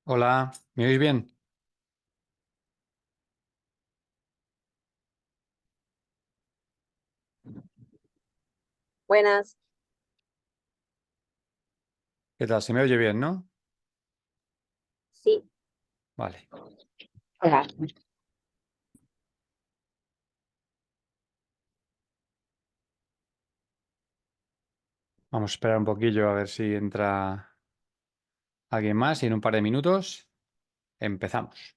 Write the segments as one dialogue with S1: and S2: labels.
S1: Hola, ¿me oís bien?
S2: Buenas,
S1: ¿Qué tal? ¿Se me oye bien, no?
S2: sí.
S1: Vale,
S2: Hola.
S1: vamos a esperar un poquillo a ver si entra alguien más y en un par de minutos empezamos.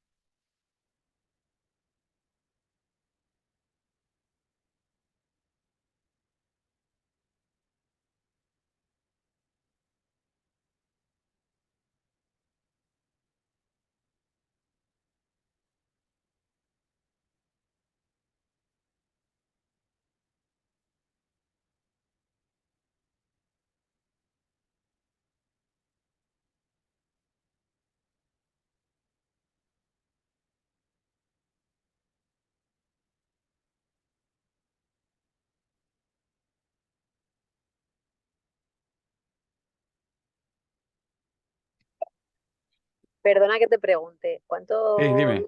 S2: Perdona que te pregunte,
S1: Sí, dime.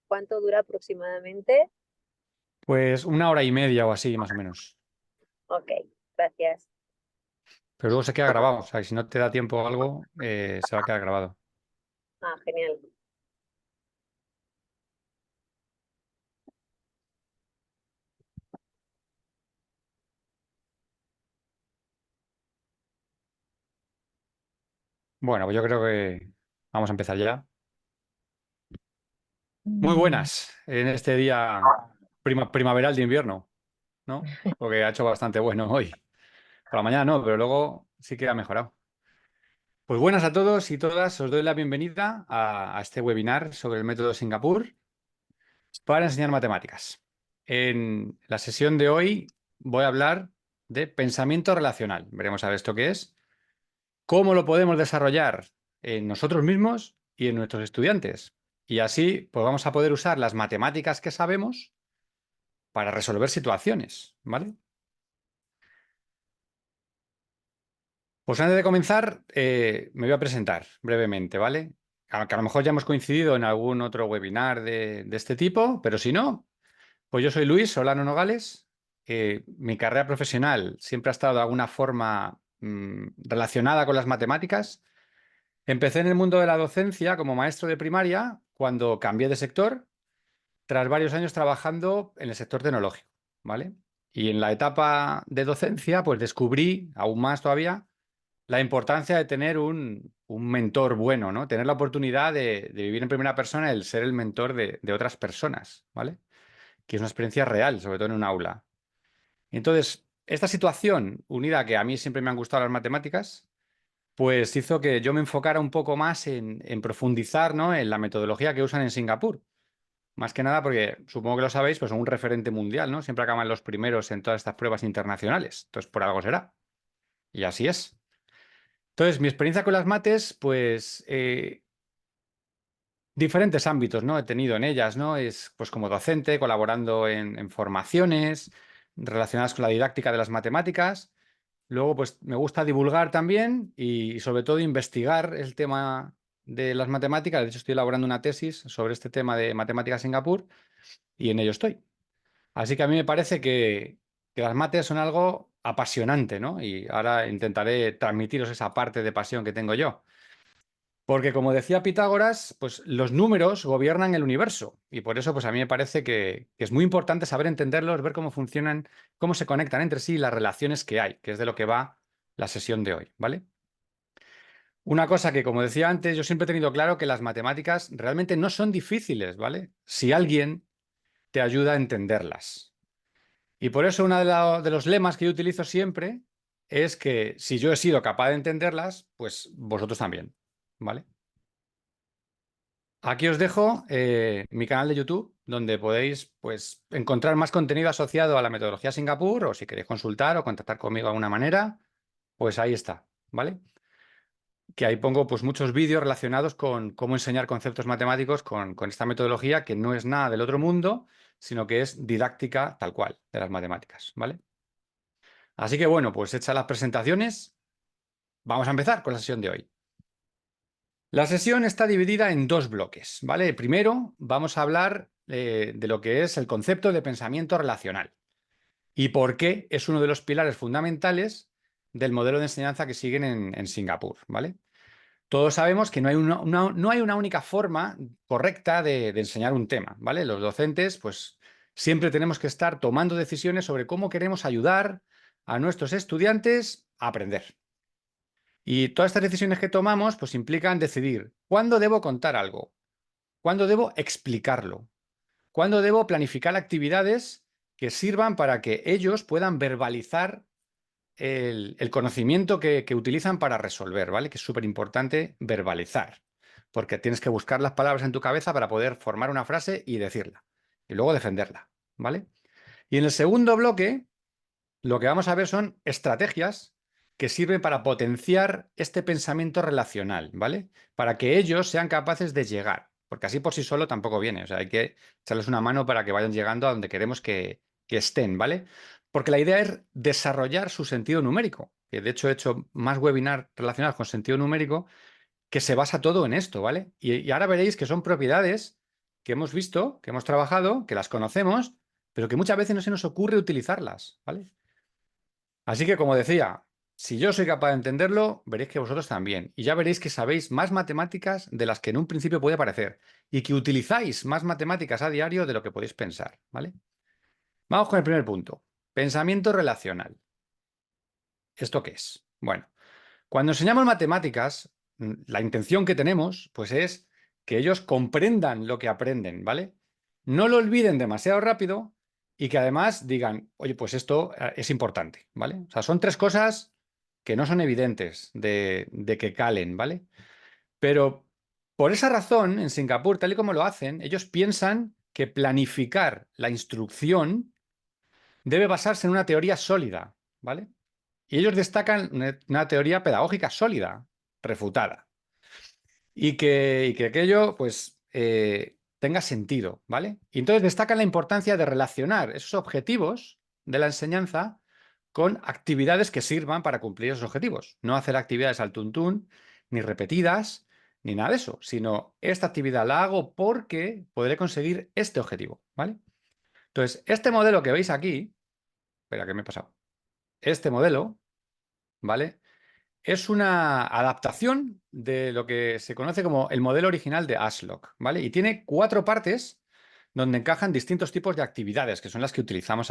S2: ¿cuánto dura aproximadamente?
S1: Pues una hora y media o así, más o menos.
S2: Ok, gracias.
S1: Pero luego se queda grabado, o sea, que si no te da tiempo o algo, se va a quedar grabado.
S2: Ah, genial.
S1: Bueno, pues yo creo que vamos a empezar ya. Muy buenas en este día primaveral de invierno, ¿no? Porque ha hecho bastante bueno hoy. Por la mañana no, pero luego sí que ha mejorado. Pues buenas a todos y todas, os doy la bienvenida a este webinar sobre el método Singapur para enseñar matemáticas. En la sesión de hoy voy a hablar de pensamiento relacional. Veremos a ver esto qué es, cómo lo podemos desarrollar en nosotros mismos y en nuestros estudiantes. Y así pues vamos a poder usar las matemáticas que sabemos para resolver situaciones, ¿vale? Pues antes de comenzar, me voy a presentar brevemente, ¿vale? Que a lo mejor ya hemos coincidido en algún otro webinar de este tipo, pero si no, pues yo soy Luis Solano Nogales. Mi carrera profesional siempre ha estado de alguna forma relacionada con las matemáticas. Empecé en el mundo de la docencia como maestro de primaria cuando cambié de sector, tras varios años trabajando en el sector tecnológico, ¿vale? Y en la etapa de docencia, pues descubrí aún más todavía la importancia de tener un mentor bueno, ¿no? Tener la oportunidad de vivir en primera persona, el ser el mentor de otras personas, ¿vale? Que es una experiencia real, sobre todo en un aula. Entonces, esta situación, unida a que a mí siempre me han gustado las matemáticas, pues hizo que yo me enfocara un poco más en profundizar, ¿no? En la metodología que usan en Singapur. Más que nada porque, supongo que lo sabéis, pues son un referente mundial, ¿no? Siempre acaban los primeros en todas estas pruebas internacionales. Entonces, por algo será. Y así es. Entonces, mi experiencia con las mates, pues diferentes ámbitos, ¿no? He tenido en ellas, ¿no? Es pues como docente, colaborando en formaciones relacionadas con la didáctica de las matemáticas. Luego, pues me gusta divulgar también y sobre todo investigar el tema de las matemáticas. De hecho, estoy elaborando una tesis sobre este tema de matemáticas Singapur y en ello estoy. Así que a mí me parece que las mates son algo apasionante, ¿no? Y ahora intentaré transmitiros esa parte de pasión que tengo yo. Porque como decía Pitágoras, pues los números gobiernan el universo y por eso pues a mí me parece que es muy importante saber entenderlos, ver cómo funcionan, cómo se conectan entre sí y las relaciones que hay, que es de lo que va la sesión de hoy, ¿vale? Una cosa que, como decía antes, yo siempre he tenido claro que las matemáticas realmente no son difíciles, ¿vale? Si alguien te ayuda a entenderlas. Y por eso uno de los lemas que yo utilizo siempre es que si yo he sido capaz de entenderlas, pues vosotros también, ¿vale? Aquí os dejo mi canal de YouTube, donde podéis pues, encontrar más contenido asociado a la metodología Singapur, o si queréis consultar o contactar conmigo de alguna manera, pues ahí está, ¿vale? Que ahí pongo pues, muchos vídeos relacionados con cómo enseñar conceptos matemáticos con esta metodología, que no es nada del otro mundo, sino que es didáctica tal cual de las matemáticas, ¿vale? Así que bueno, pues hechas las presentaciones, vamos a empezar con la sesión de hoy. La sesión está dividida en dos bloques, ¿vale? Primero vamos a hablar de lo que es el concepto de pensamiento relacional y por qué es uno de los pilares fundamentales del modelo de enseñanza que siguen en Singapur, ¿vale? Todos sabemos que no hay no hay una única forma correcta de enseñar un tema, ¿vale? Los docentes, pues, siempre tenemos que estar tomando decisiones sobre cómo queremos ayudar a nuestros estudiantes a aprender. Y todas estas decisiones que tomamos, pues, implican decidir cuándo debo contar algo, cuándo debo explicarlo, cuándo debo planificar actividades que sirvan para que ellos puedan verbalizar el conocimiento que utilizan para resolver, ¿vale? Que es súper importante verbalizar, porque tienes que buscar las palabras en tu cabeza para poder formar una frase y decirla, y luego defenderla, ¿vale? Y en el segundo bloque, lo que vamos a ver son estrategias que sirven para potenciar este pensamiento relacional, ¿vale? Para que ellos sean capaces de llegar, porque así por sí solo tampoco viene, o sea, hay que echarles una mano para que vayan llegando a donde queremos que estén, ¿vale? Porque la idea es desarrollar su sentido numérico, que de hecho he hecho más webinar relacionados con sentido numérico, que se basa todo en esto, ¿vale? Y ahora veréis que son propiedades que hemos visto, que hemos trabajado, que las conocemos, pero que muchas veces no se nos ocurre utilizarlas, ¿vale? Así que, como decía, si yo soy capaz de entenderlo, veréis que vosotros también. Y ya veréis que sabéis más matemáticas de las que en un principio puede parecer. Y que utilizáis más matemáticas a diario de lo que podéis pensar, ¿vale? Vamos con el primer punto. Pensamiento relacional. ¿Esto qué es? Bueno, cuando enseñamos matemáticas, la intención que tenemos, pues es que ellos comprendan lo que aprenden, ¿vale? No lo olviden demasiado rápido y que además digan, oye, pues esto es importante, ¿vale? O sea, son tres cosas que no son evidentes de que calen, ¿vale? Pero por esa razón, en Singapur, tal y como lo hacen, ellos piensan que planificar la instrucción debe basarse en una teoría sólida, ¿vale? Y ellos destacan una teoría pedagógica sólida, refutada, y que aquello, pues, tenga sentido, ¿vale? Y entonces destacan la importancia de relacionar esos objetivos de la enseñanza con actividades que sirvan para cumplir esos objetivos. No hacer actividades al tuntún, ni repetidas, ni nada de eso, sino esta actividad la hago porque podré conseguir este objetivo, ¿vale? Entonces, este modelo que veis aquí, espera, ¿qué me he pasado? Este modelo, ¿vale? Es una adaptación de lo que se conoce como el modelo original de Ashlock, ¿vale? Y tiene cuatro partes donde encajan distintos tipos de actividades, que son las que utilizamos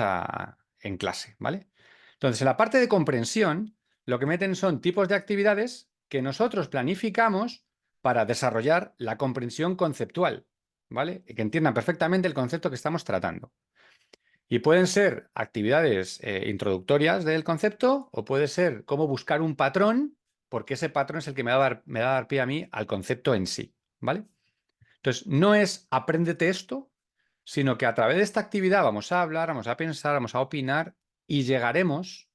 S1: en clase, ¿vale? Entonces, en la parte de comprensión, lo que meten son tipos de actividades que nosotros planificamos para desarrollar la comprensión conceptual, ¿vale? Y que entiendan perfectamente el concepto que estamos tratando. Y pueden ser actividades introductorias del concepto o puede ser cómo buscar un patrón, porque ese patrón es el que me va a dar pie a mí al concepto en sí, ¿vale? Entonces, no es apréndete esto, sino que a través de esta actividad vamos a hablar, vamos a pensar, vamos a opinar y llegaremos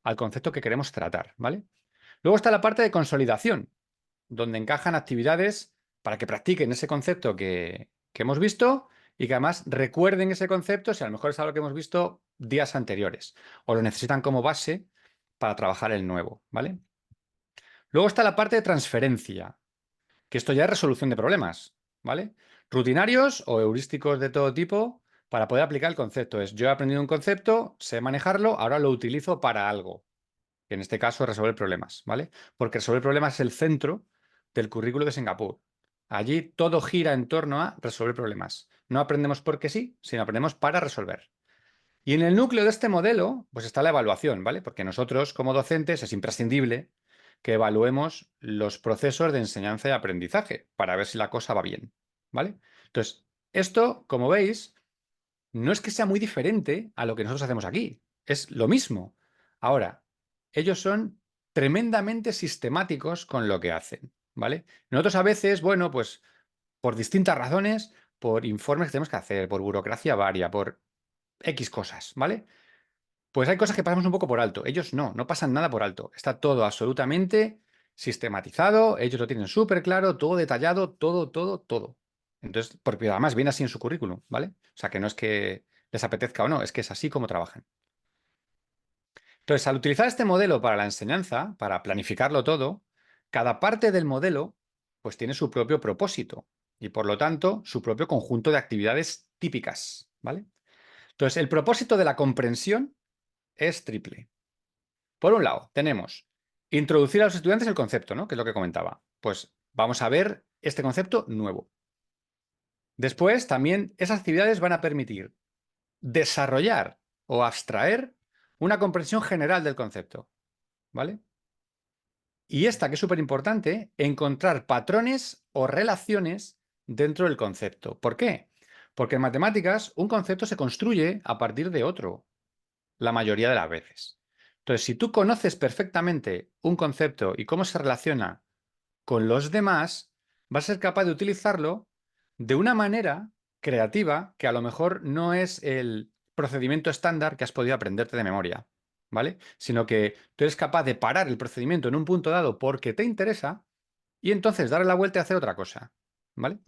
S1: al concepto que queremos tratar, ¿vale? Luego está la parte de consolidación, donde encajan actividades para que practiquen ese concepto que hemos visto y que además recuerden ese concepto si a lo mejor es algo que hemos visto días anteriores o lo necesitan como base para trabajar el nuevo, ¿vale? Luego está la parte de transferencia, que esto ya es resolución de problemas, ¿vale? Rutinarios o heurísticos de todo tipo para poder aplicar el concepto. Es, yo he aprendido un concepto, sé manejarlo, ahora lo utilizo para algo, que en este caso es resolver problemas, ¿vale? Porque resolver problemas es el centro del currículo de Singapur. Allí todo gira en torno a resolver problemas. No aprendemos porque sí, sino aprendemos para resolver. Y en el núcleo de este modelo, pues está la evaluación, ¿vale? Porque nosotros, como docentes, es imprescindible que evaluemos los procesos de enseñanza y aprendizaje para ver si la cosa va bien, ¿vale? Entonces, esto, como veis, no es que sea muy diferente a lo que nosotros hacemos aquí, es lo mismo. Ahora, ellos son tremendamente sistemáticos con lo que hacen, ¿vale? Nosotros a veces, bueno, pues por distintas razones, por informes que tenemos que hacer, por burocracia varia, por X cosas, ¿vale? Pues hay cosas que pasamos un poco por alto. Ellos no, no pasan nada por alto. Está todo absolutamente sistematizado, ellos lo tienen súper claro, todo detallado, todo, todo, todo. Entonces, porque además viene así en su currículum, ¿vale? O sea, que no es que les apetezca o no, es que es así como trabajan. Entonces, al utilizar este modelo para la enseñanza, para planificarlo todo, cada parte del modelo pues tiene su propio propósito y, por lo tanto, su propio conjunto de actividades típicas, ¿vale? Entonces, el propósito de la comprensión es triple. Por un lado, tenemos introducir a los estudiantes el concepto, ¿no? Que es lo que comentaba. Pues vamos a ver este concepto nuevo. Después, también esas actividades van a permitir desarrollar o abstraer una comprensión general del concepto, ¿vale? Y esta, que es súper importante, encontrar patrones o relaciones dentro del concepto. ¿Por qué? Porque en matemáticas un concepto se construye a partir de otro, la mayoría de las veces. Entonces, si tú conoces perfectamente un concepto y cómo se relaciona con los demás, vas a ser capaz de utilizarlo de una manera creativa que a lo mejor no es el procedimiento estándar que has podido aprenderte de memoria, ¿vale? Sino que tú eres capaz de parar el procedimiento en un punto dado porque te interesa y entonces darle la vuelta y hacer otra cosa, ¿vale?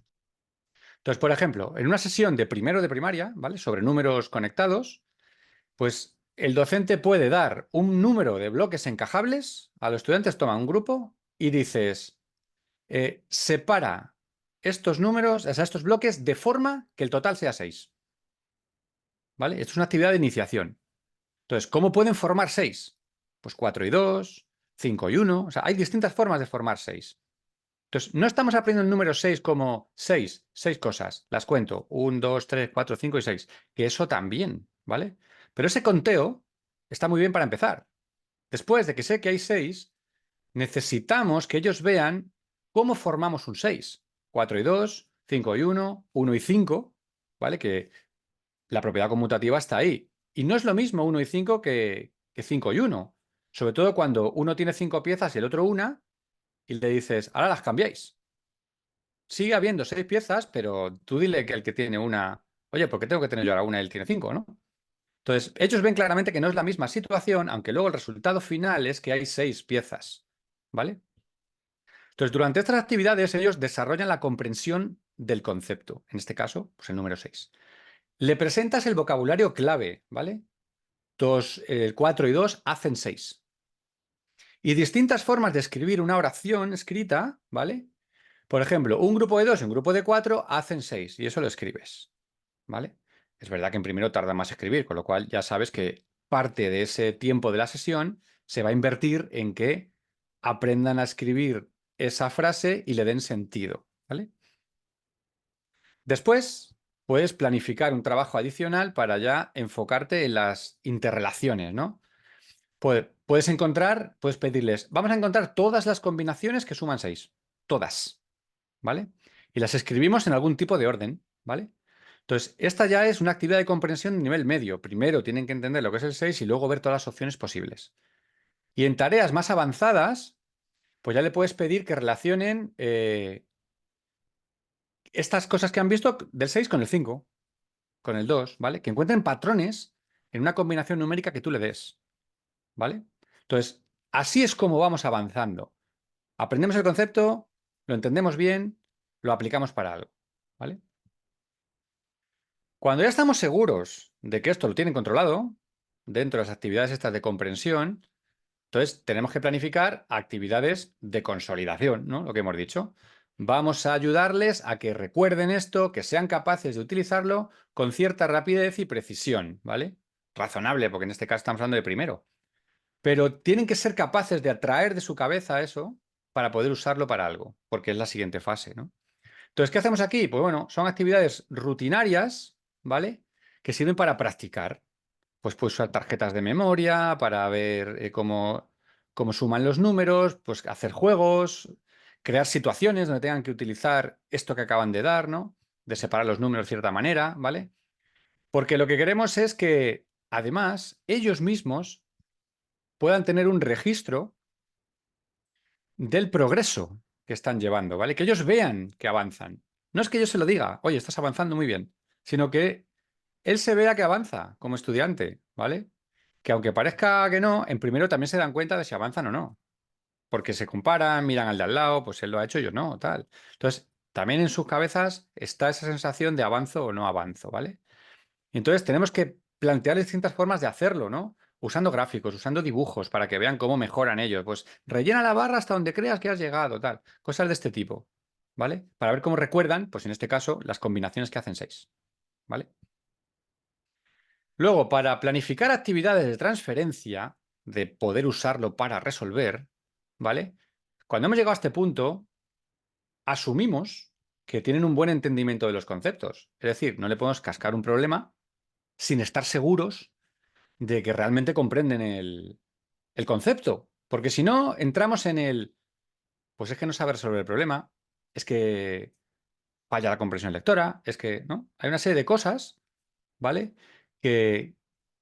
S1: Entonces, por ejemplo, en una sesión de primero de primaria, ¿vale? Sobre números conectados, pues el docente puede dar un número de bloques encajables, a los estudiantes toma un grupo y dices, separa estos números, o sea, estos bloques de forma que el total sea 6. ¿Vale? Esto es una actividad de iniciación. Entonces, ¿cómo pueden formar 6? Pues 4 y 2, 5 y 1. O sea, hay distintas formas de formar 6. Entonces, no estamos aprendiendo el número 6 como 6 cosas. Las cuento. 1, 2, 3, 4, 5 y 6. Que eso también, ¿vale? Pero ese conteo está muy bien para empezar. Después de que sé que hay 6, necesitamos que ellos vean cómo formamos un 6. 4 y 2, 5 y 1, 1 y 5, ¿vale? Que la propiedad conmutativa está ahí. Y no es lo mismo 1 y 5 que 5 y 1. Sobre todo cuando uno tiene 5 piezas y el otro una, y le dices, ahora las cambiáis. Sigue habiendo 6 piezas, pero tú dile que el que tiene una, oye, ¿por qué tengo que tener yo ahora una y él tiene 5, ¿no? Entonces, ellos ven claramente que no es la misma situación, aunque luego el resultado final es que hay 6 piezas, ¿vale? Entonces, durante estas actividades ellos desarrollan la comprensión del concepto, en este caso, pues el número 6. Le presentas el vocabulario clave, ¿vale? 2, 4 y 2 hacen 6. Y distintas formas de escribir una oración escrita, ¿vale? Por ejemplo, un grupo de 2 y un grupo de 4 hacen 6 y eso lo escribes, ¿vale? Es verdad que en primero tarda más escribir, con lo cual ya sabes que parte de ese tiempo de la sesión se va a invertir en que aprendan a escribir esa frase y le den sentido, ¿vale? Después, puedes planificar un trabajo adicional para ya enfocarte en las interrelaciones, ¿no? Puedes pedirles, vamos a encontrar todas las combinaciones que suman 6, todas, ¿vale? Y las escribimos en algún tipo de orden, ¿vale? Entonces, esta ya es una actividad de comprensión de nivel medio. Primero tienen que entender lo que es el 6 y luego ver todas las opciones posibles. Y en tareas más avanzadas, pues ya le puedes pedir que relacionen estas cosas que han visto del 6 con el 5, con el 2, ¿vale? Que encuentren patrones en una combinación numérica que tú le des, ¿vale? Entonces, así es como vamos avanzando. Aprendemos el concepto, lo entendemos bien, lo aplicamos para algo, ¿vale? Cuando ya estamos seguros de que esto lo tienen controlado, dentro de las actividades estas de comprensión, entonces tenemos que planificar actividades de consolidación, ¿no? Lo que hemos dicho. Vamos a ayudarles a que recuerden esto, que sean capaces de utilizarlo con cierta rapidez y precisión, ¿vale? Razonable, porque en este caso estamos hablando de primero. Pero tienen que ser capaces de atraer de su cabeza eso para poder usarlo para algo, porque es la siguiente fase, ¿no? Entonces, ¿qué hacemos aquí? Pues bueno, son actividades rutinarias, ¿vale? Que sirven para practicar. Pues puedes usar tarjetas de memoria para ver cómo suman los números, pues hacer juegos, crear situaciones donde tengan que utilizar esto que acaban de dar, ¿no? De separar los números de cierta manera, ¿vale? Porque lo que queremos es que, además, ellos mismos puedan tener un registro del progreso que están llevando, ¿vale? Que ellos vean que avanzan. No es que yo se lo diga, oye, estás avanzando muy bien, sino que él se vea que avanza como estudiante, ¿vale? Que aunque parezca que no, en primero también se dan cuenta de si avanzan o no, porque se comparan, miran al de al lado, pues él lo ha hecho, yo no, tal. Entonces, también en sus cabezas está esa sensación de avanzo o no avanzo, ¿vale? Y entonces tenemos que plantear distintas formas de hacerlo, ¿no? Usando gráficos, usando dibujos para que vean cómo mejoran ellos. Pues rellena la barra hasta donde creas que has llegado, tal. Cosas de este tipo. ¿vale? Para ver cómo recuerdan, pues en este caso, las combinaciones que hacen 6, ¿vale? Luego, para planificar actividades de transferencia, de poder usarlo para resolver, ¿vale? Cuando hemos llegado a este punto, asumimos que tienen un buen entendimiento de los conceptos. Es decir, no le podemos cascar un problema sin estar seguros de que realmente comprenden el concepto. Porque si no, entramos en pues es que no sabe resolver el problema, es que falla la comprensión lectora, es que, ¿no? Hay una serie de cosas, ¿vale? Que,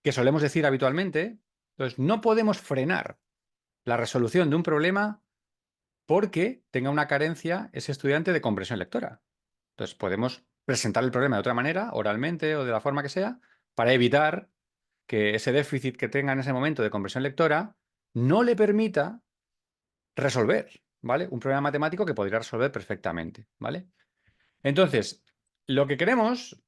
S1: que solemos decir habitualmente. Entonces, no podemos frenar la resolución de un problema porque tenga una carencia ese estudiante de comprensión lectora. Entonces, podemos presentar el problema de otra manera, oralmente o de la forma que sea, para evitar que ese déficit que tenga en ese momento de comprensión lectora no le permita resolver, ¿vale? Un problema matemático que podría resolver perfectamente, ¿vale? Entonces, lo que queremos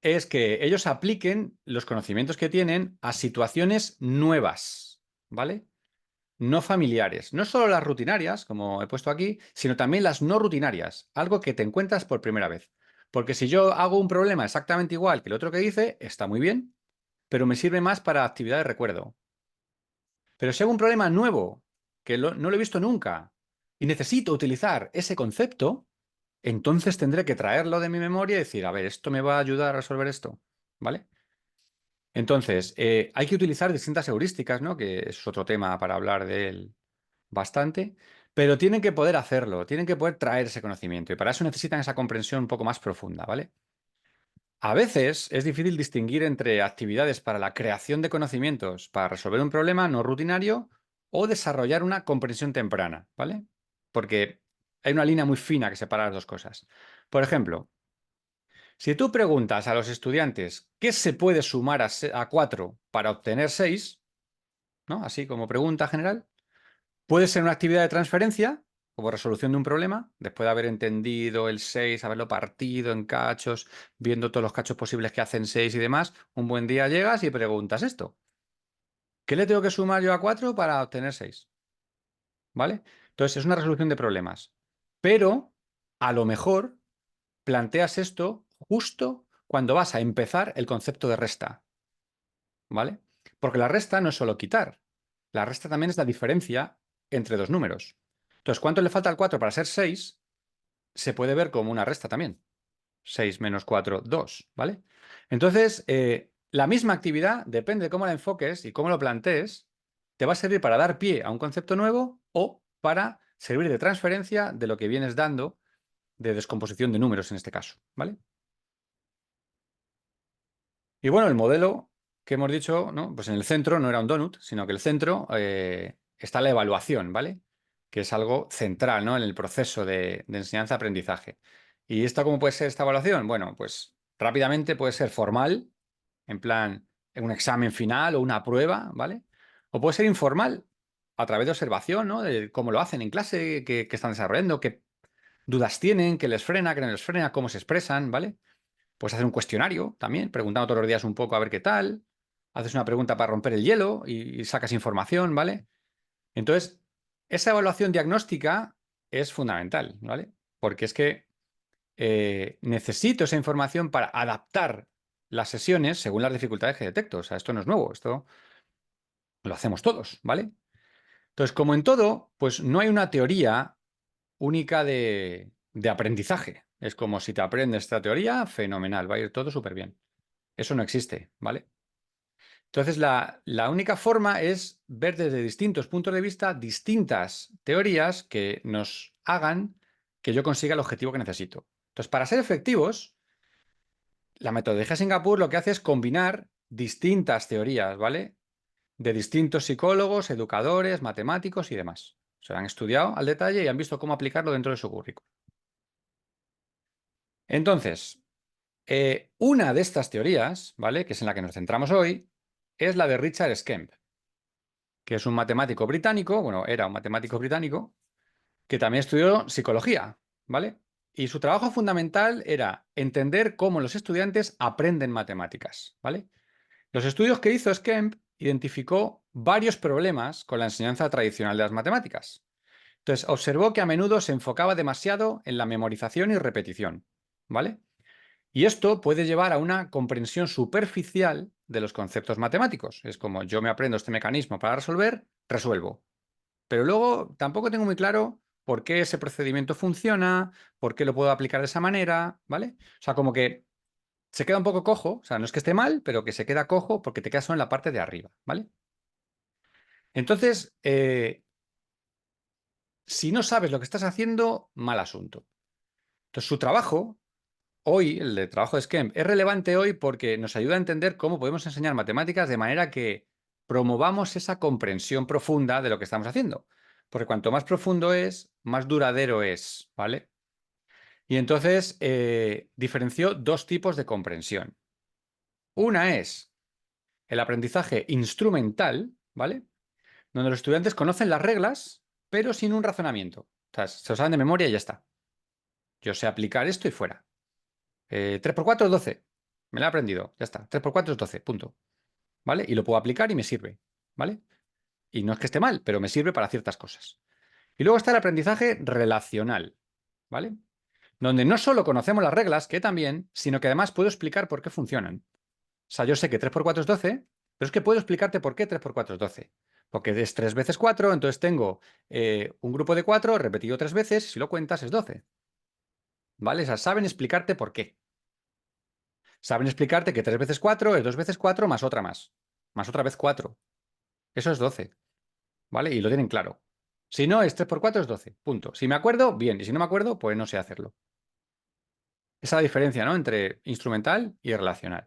S1: es que ellos apliquen los conocimientos que tienen a situaciones nuevas, ¿vale? No familiares. No solo las rutinarias, como he puesto aquí, sino también las no rutinarias, algo que te encuentras por primera vez. Porque si yo hago un problema exactamente igual que el otro que hice, está muy bien, pero me sirve más para actividad de recuerdo. Pero si hago un problema nuevo, que no lo he visto nunca, y necesito utilizar ese concepto, entonces tendré que traerlo de mi memoria y decir, a ver, esto me va a ayudar a resolver esto, ¿vale? Entonces, hay que utilizar distintas heurísticas, ¿no? Que es otro tema para hablar de él bastante, pero tienen que poder hacerlo, tienen que poder traer ese conocimiento y para eso necesitan esa comprensión un poco más profunda, ¿vale? A veces es difícil distinguir entre actividades para la creación de conocimientos para resolver un problema no rutinario o desarrollar una comprensión temprana, ¿vale? Porque hay una línea muy fina que separa las dos cosas. Por ejemplo, si tú preguntas a los estudiantes qué se puede sumar a 4 para obtener 6, ¿no? Así como pregunta general, puede ser una actividad de transferencia, como resolución de un problema, después de haber entendido el 6, haberlo partido en cachos, viendo todos los cachos posibles que hacen 6 y demás, un buen día llegas y preguntas esto. ¿Qué le tengo que sumar yo a 4 para obtener 6? ¿Vale? Entonces es una resolución de problemas. Pero a lo mejor planteas esto justo cuando vas a empezar el concepto de resta. ¿Vale? Porque la resta no es solo quitar. La resta también es la diferencia entre dos números. Entonces, ¿cuánto le falta al 4 para ser 6? Se puede ver como una resta también. 6 menos 4, 2, ¿vale? Entonces, la misma actividad, depende de cómo la enfoques y cómo lo plantees, te va a servir para dar pie a un concepto nuevo o para servir de transferencia de lo que vienes dando de descomposición de números en este caso, ¿vale? Y bueno, el modelo que hemos dicho, ¿no? Pues en el centro no era un donut, sino que el centro está la evaluación, ¿vale? Que es algo central, ¿no? En el proceso de enseñanza-aprendizaje. ¿Y esto cómo puede ser esta evaluación? Bueno, pues rápidamente puede ser formal, en plan, en un examen final o una prueba, ¿vale? O puede ser informal, a través de observación, ¿no? De cómo lo hacen en clase, qué están desarrollando, qué dudas tienen, qué les frena, qué no les frena, cómo se expresan, ¿vale? Puedes hacer un cuestionario también, preguntando todos los días un poco a ver qué tal. Haces una pregunta para romper el hielo y sacas información, ¿vale? Entonces, esa evaluación diagnóstica es fundamental, ¿vale? Porque es que necesito esa información para adaptar las sesiones según las dificultades que detecto. O sea, esto no es nuevo, esto lo hacemos todos, ¿vale? Entonces, como en todo, pues no hay una teoría única de aprendizaje. Es como si te aprendes esta teoría, fenomenal, va a ir todo súper bien. Eso no existe, ¿vale? Entonces, la única forma es ver desde distintos puntos de vista distintas teorías que nos hagan que yo consiga el objetivo que necesito. Entonces, para ser efectivos, la metodología Singapur lo que hace es combinar distintas teorías, ¿vale? De distintos psicólogos, educadores, matemáticos y demás. Se han estudiado al detalle y han visto cómo aplicarlo dentro de su currículum. Entonces, una de estas teorías, ¿vale? Que es en la que nos centramos hoy, es la de Richard Skemp, que es un matemático británico, bueno, era un matemático británico, que también estudió psicología, ¿vale? Y su trabajo fundamental era entender cómo los estudiantes aprenden matemáticas, ¿vale? Los estudios que hizo Skemp identificó varios problemas con la enseñanza tradicional de las matemáticas. Entonces, observó que a menudo se enfocaba demasiado en la memorización y repetición, ¿vale? Y esto puede llevar a una comprensión superficial de los conceptos matemáticos. Es como yo me aprendo este mecanismo para resolver, resuelvo. Pero luego tampoco tengo muy claro por qué ese procedimiento funciona, por qué lo puedo aplicar de esa manera, ¿vale? O sea, como que se queda un poco cojo, o sea, no es que esté mal, pero que se queda cojo porque te quedas solo en la parte de arriba, ¿vale? Entonces, si no sabes lo que estás haciendo, mal asunto. Entonces, su trabajo, hoy, el de trabajo de Skemp, es relevante hoy porque nos ayuda a entender cómo podemos enseñar matemáticas de manera que promovamos esa comprensión profunda de lo que estamos haciendo. Porque cuanto más profundo es, más duradero es, ¿vale? Y entonces diferenció dos tipos de comprensión. Una es el aprendizaje instrumental, ¿vale? Donde los estudiantes conocen las reglas, pero sin un razonamiento. O sea, se lo saben de memoria y ya está. Yo sé aplicar esto y fuera. 3 por 4 es 12. Me lo he aprendido. Ya está. 3 por 4 es 12. Punto. ¿Vale? Y lo puedo aplicar y me sirve. ¿Vale? Y no es que esté mal, pero me sirve para ciertas cosas. Y luego está el aprendizaje relacional. ¿Vale? Donde no solo conocemos las reglas, que también, sino que además puedo explicar por qué funcionan. O sea, yo sé que 3 por 4 es 12, pero es que puedo explicarte por qué 3 por 4 es 12. Porque es 3 veces 4, entonces tengo un grupo de 4 repetido 3 veces, si lo cuentas es 12. ¿Vale? O sea, saben explicarte por qué. Saben explicarte que 3 veces 4 es 2 veces 4 más otra más. Más otra vez 4. Eso es 12. ¿Vale? Y lo tienen claro. Si no, es 3 por 4 es 12. Punto. Si me acuerdo, bien. Y si no me acuerdo, pues no sé hacerlo. Esa es la diferencia, ¿no? Entre instrumental y relacional.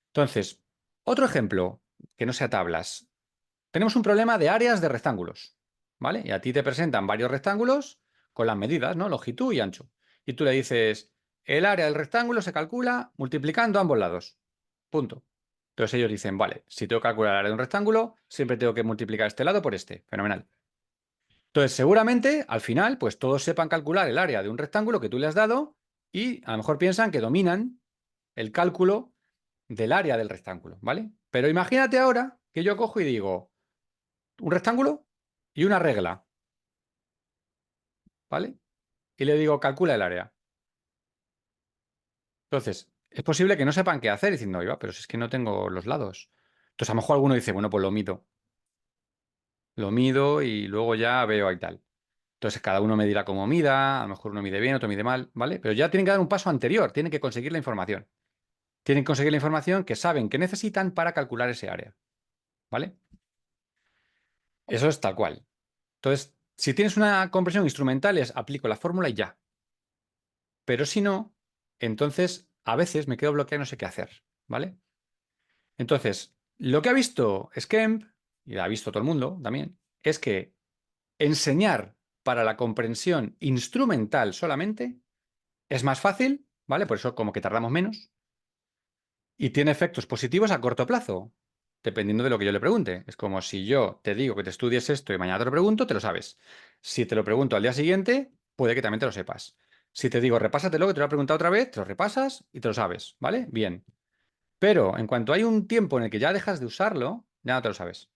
S1: Entonces, otro ejemplo, que no sea tablas. Tenemos un problema de áreas de rectángulos, ¿vale? Y a ti te presentan varios rectángulos con las medidas, ¿no? Longitud y ancho. Y tú le dices, el área del rectángulo se calcula multiplicando ambos lados. Punto. Entonces ellos dicen, vale, si tengo que calcular el área de un rectángulo, siempre tengo que multiplicar este lado por este. Fenomenal. Entonces, seguramente, al final, pues todos sepan calcular el área de un rectángulo que tú le has dado y a lo mejor piensan que dominan el cálculo del área del rectángulo, ¿vale? Pero imagínate ahora que yo cojo y digo, un rectángulo y una regla, ¿vale? Y le digo, calcula el área. Entonces, es posible que no sepan qué hacer diciendo, iba, pero si es que no tengo los lados. Entonces, a lo mejor alguno dice, bueno, pues lo mido. Lo mido y luego ya veo y tal. Entonces, cada uno me dirá cómo mida, a lo mejor uno mide bien, otro mide mal, ¿vale? Pero ya tienen que dar un paso anterior, tienen que conseguir la información. Tienen que conseguir la información que saben que necesitan para calcular ese área, ¿vale? Eso es tal cual. Entonces, si tienes una comprensión instrumental, es aplico la fórmula y ya. Pero si no, entonces a veces me quedo bloqueado y no sé qué hacer, ¿vale? Entonces, lo que ha visto Skemp, y lo ha visto todo el mundo también, es que enseñar para la comprensión instrumental solamente es más fácil, ¿vale? Por eso como que tardamos menos, y tiene efectos positivos a corto plazo, dependiendo de lo que yo le pregunte. Es como si yo te digo que te estudies esto y mañana te lo pregunto, te lo sabes. Si te lo pregunto al día siguiente, puede que también te lo sepas. Si te digo, repásatelo, que te lo he preguntado otra vez, te lo repasas y te lo sabes, ¿vale? Bien. Pero en cuanto hay un tiempo en el que ya dejas de usarlo, ya no te lo sabes.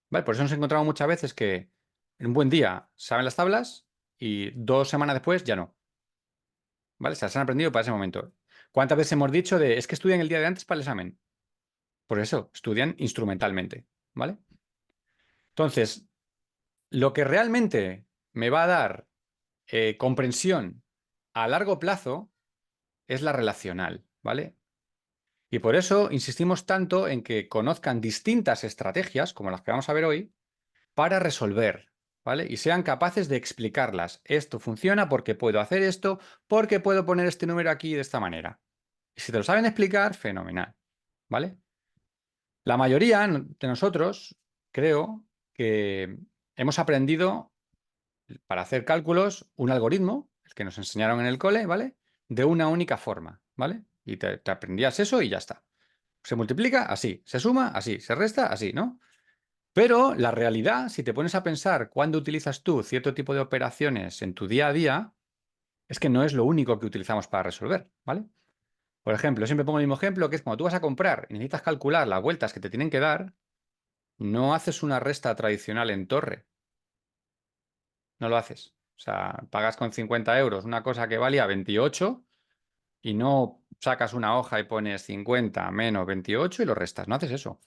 S1: ¿Vale? Por eso nos encontramos muchas veces que en un buen día saben las tablas y 2 semanas después ya no. ¿Vale? Se las han aprendido para ese momento. ¿Cuántas veces hemos dicho de es que estudian el día de antes para el examen? Por eso, estudian instrumentalmente, ¿vale? Entonces, lo que realmente me va a dar comprensión a largo plazo es la relacional, ¿vale? Y por eso insistimos tanto en que conozcan distintas estrategias, como las que vamos a ver hoy, para resolver, ¿vale? Y sean capaces de explicarlas. Esto funciona porque puedo hacer esto, porque puedo poner este número aquí de esta manera. Y si te lo saben explicar, fenomenal, ¿vale? La mayoría de nosotros, creo que hemos aprendido para hacer cálculos un algoritmo, el que nos enseñaron en el cole, ¿vale? De una única forma, ¿vale? Y te aprendías eso y ya está. Se multiplica así, se suma así, se resta así, ¿no? Pero la realidad, si te pones a pensar cuándo utilizas tú cierto tipo de operaciones en tu día a día, es que no es lo único que utilizamos para resolver, ¿vale? Por ejemplo, siempre pongo el mismo ejemplo, que es cuando tú vas a comprar y necesitas calcular las vueltas que te tienen que dar, no haces una resta tradicional en torre. no lo haces. O sea, pagas con 50 euros una cosa que valía 28 y no sacas una hoja y pones 50 menos 28 y lo restas. No haces eso.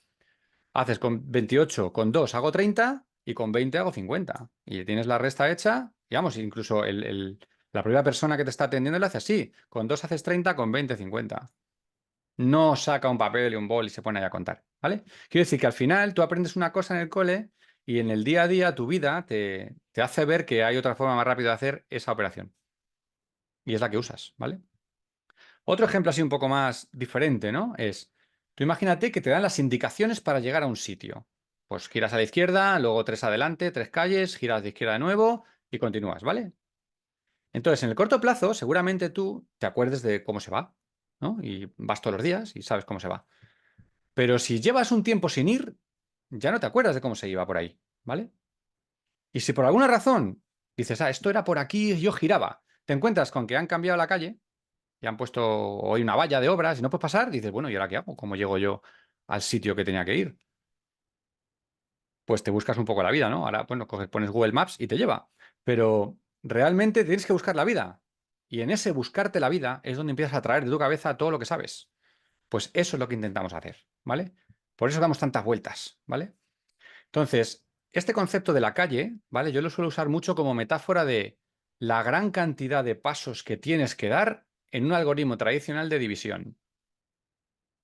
S1: Haces con 28, con 2 hago 30 y con 20 hago 50. Y tienes la resta hecha, y vamos, incluso la primera persona que te está atendiendo le hace así. Con 2 haces 30, con 20, 50. No saca un papel y un bol y se pone ahí a contar, ¿vale? Quiero decir que al final tú aprendes una cosa en el cole y en el día a día tu vida te hace ver que hay otra forma más rápida de hacer esa operación. Y es la que usas, ¿vale? Otro ejemplo así un poco más diferente, ¿no? Es, tú imagínate que te dan las indicaciones para llegar a un sitio. Pues giras a la izquierda, luego 3 adelante, 3 calles, giras de izquierda de nuevo y continúas, ¿vale? Entonces, en el corto plazo, seguramente tú te acuerdes de cómo se va, ¿no? Y vas todos los días y sabes cómo se va. Pero si llevas un tiempo sin ir, ya no te acuerdas de cómo se iba por ahí, ¿vale? Y si por alguna razón dices, ah, esto era por aquí, yo giraba, te encuentras con que han cambiado la calle y han puesto hoy una valla de obras y no puedes pasar, dices, bueno, ¿y ahora qué hago? ¿Cómo llego yo al sitio que tenía que ir? Pues te buscas un poco la vida, ¿no? Ahora, bueno, pones Google Maps y te lleva. Pero realmente tienes que buscar la vida. Y en ese buscarte la vida es donde empiezas a traer de tu cabeza todo lo que sabes. Pues eso es lo que intentamos hacer, ¿vale? Por eso damos tantas vueltas, ¿vale? Entonces, este concepto de la calle, ¿vale? Yo lo suelo usar mucho como metáfora de la gran cantidad de pasos que tienes que dar en un algoritmo tradicional de división,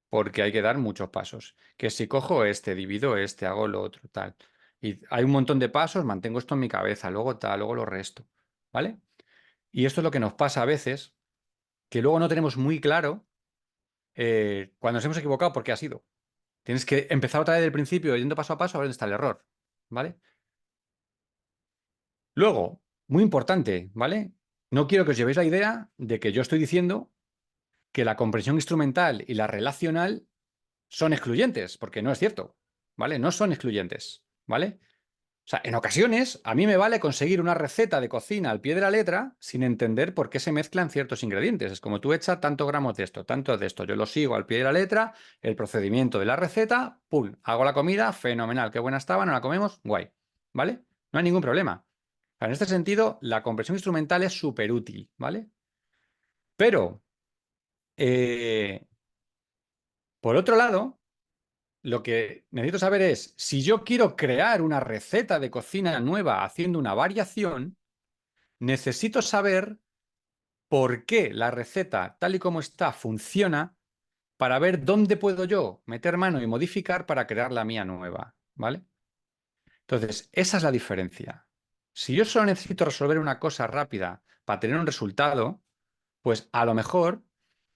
S1: porque hay que dar muchos pasos. Que si cojo este, divido este, hago lo otro, tal. Y hay un montón de pasos, mantengo esto en mi cabeza, luego tal, luego lo resto, ¿vale? Y esto es lo que nos pasa a veces, que luego no tenemos muy claro cuando nos hemos equivocado por qué ha sido. Tienes que empezar otra vez del principio, yendo paso a paso, a ver dónde está el error, ¿vale? Luego, muy importante, ¿vale? No quiero que os llevéis la idea de que yo estoy diciendo que la comprensión instrumental y la relacional son excluyentes, porque no es cierto, ¿vale? No son excluyentes, ¿vale? O sea, en ocasiones a mí me vale conseguir una receta de cocina al pie de la letra sin entender por qué se mezclan ciertos ingredientes. Es como tú echas tantos gramos de esto, tanto de esto. Yo lo sigo al pie de la letra, el procedimiento de la receta, ¡pum! Hago la comida, fenomenal, qué buena estaba, no la comemos, guay, ¿vale? No hay ningún problema. En este sentido, la comprensión instrumental es súper útil, ¿vale? Pero, eh, por otro lado, lo que necesito saber es, si yo quiero crear una receta de cocina nueva haciendo una variación, necesito saber por qué la receta, tal y como está, funciona para ver dónde puedo yo meter mano y modificar para crear la mía nueva, ¿vale? Entonces, esa es la diferencia. Si yo solo necesito resolver una cosa rápida para tener un resultado, pues a lo mejor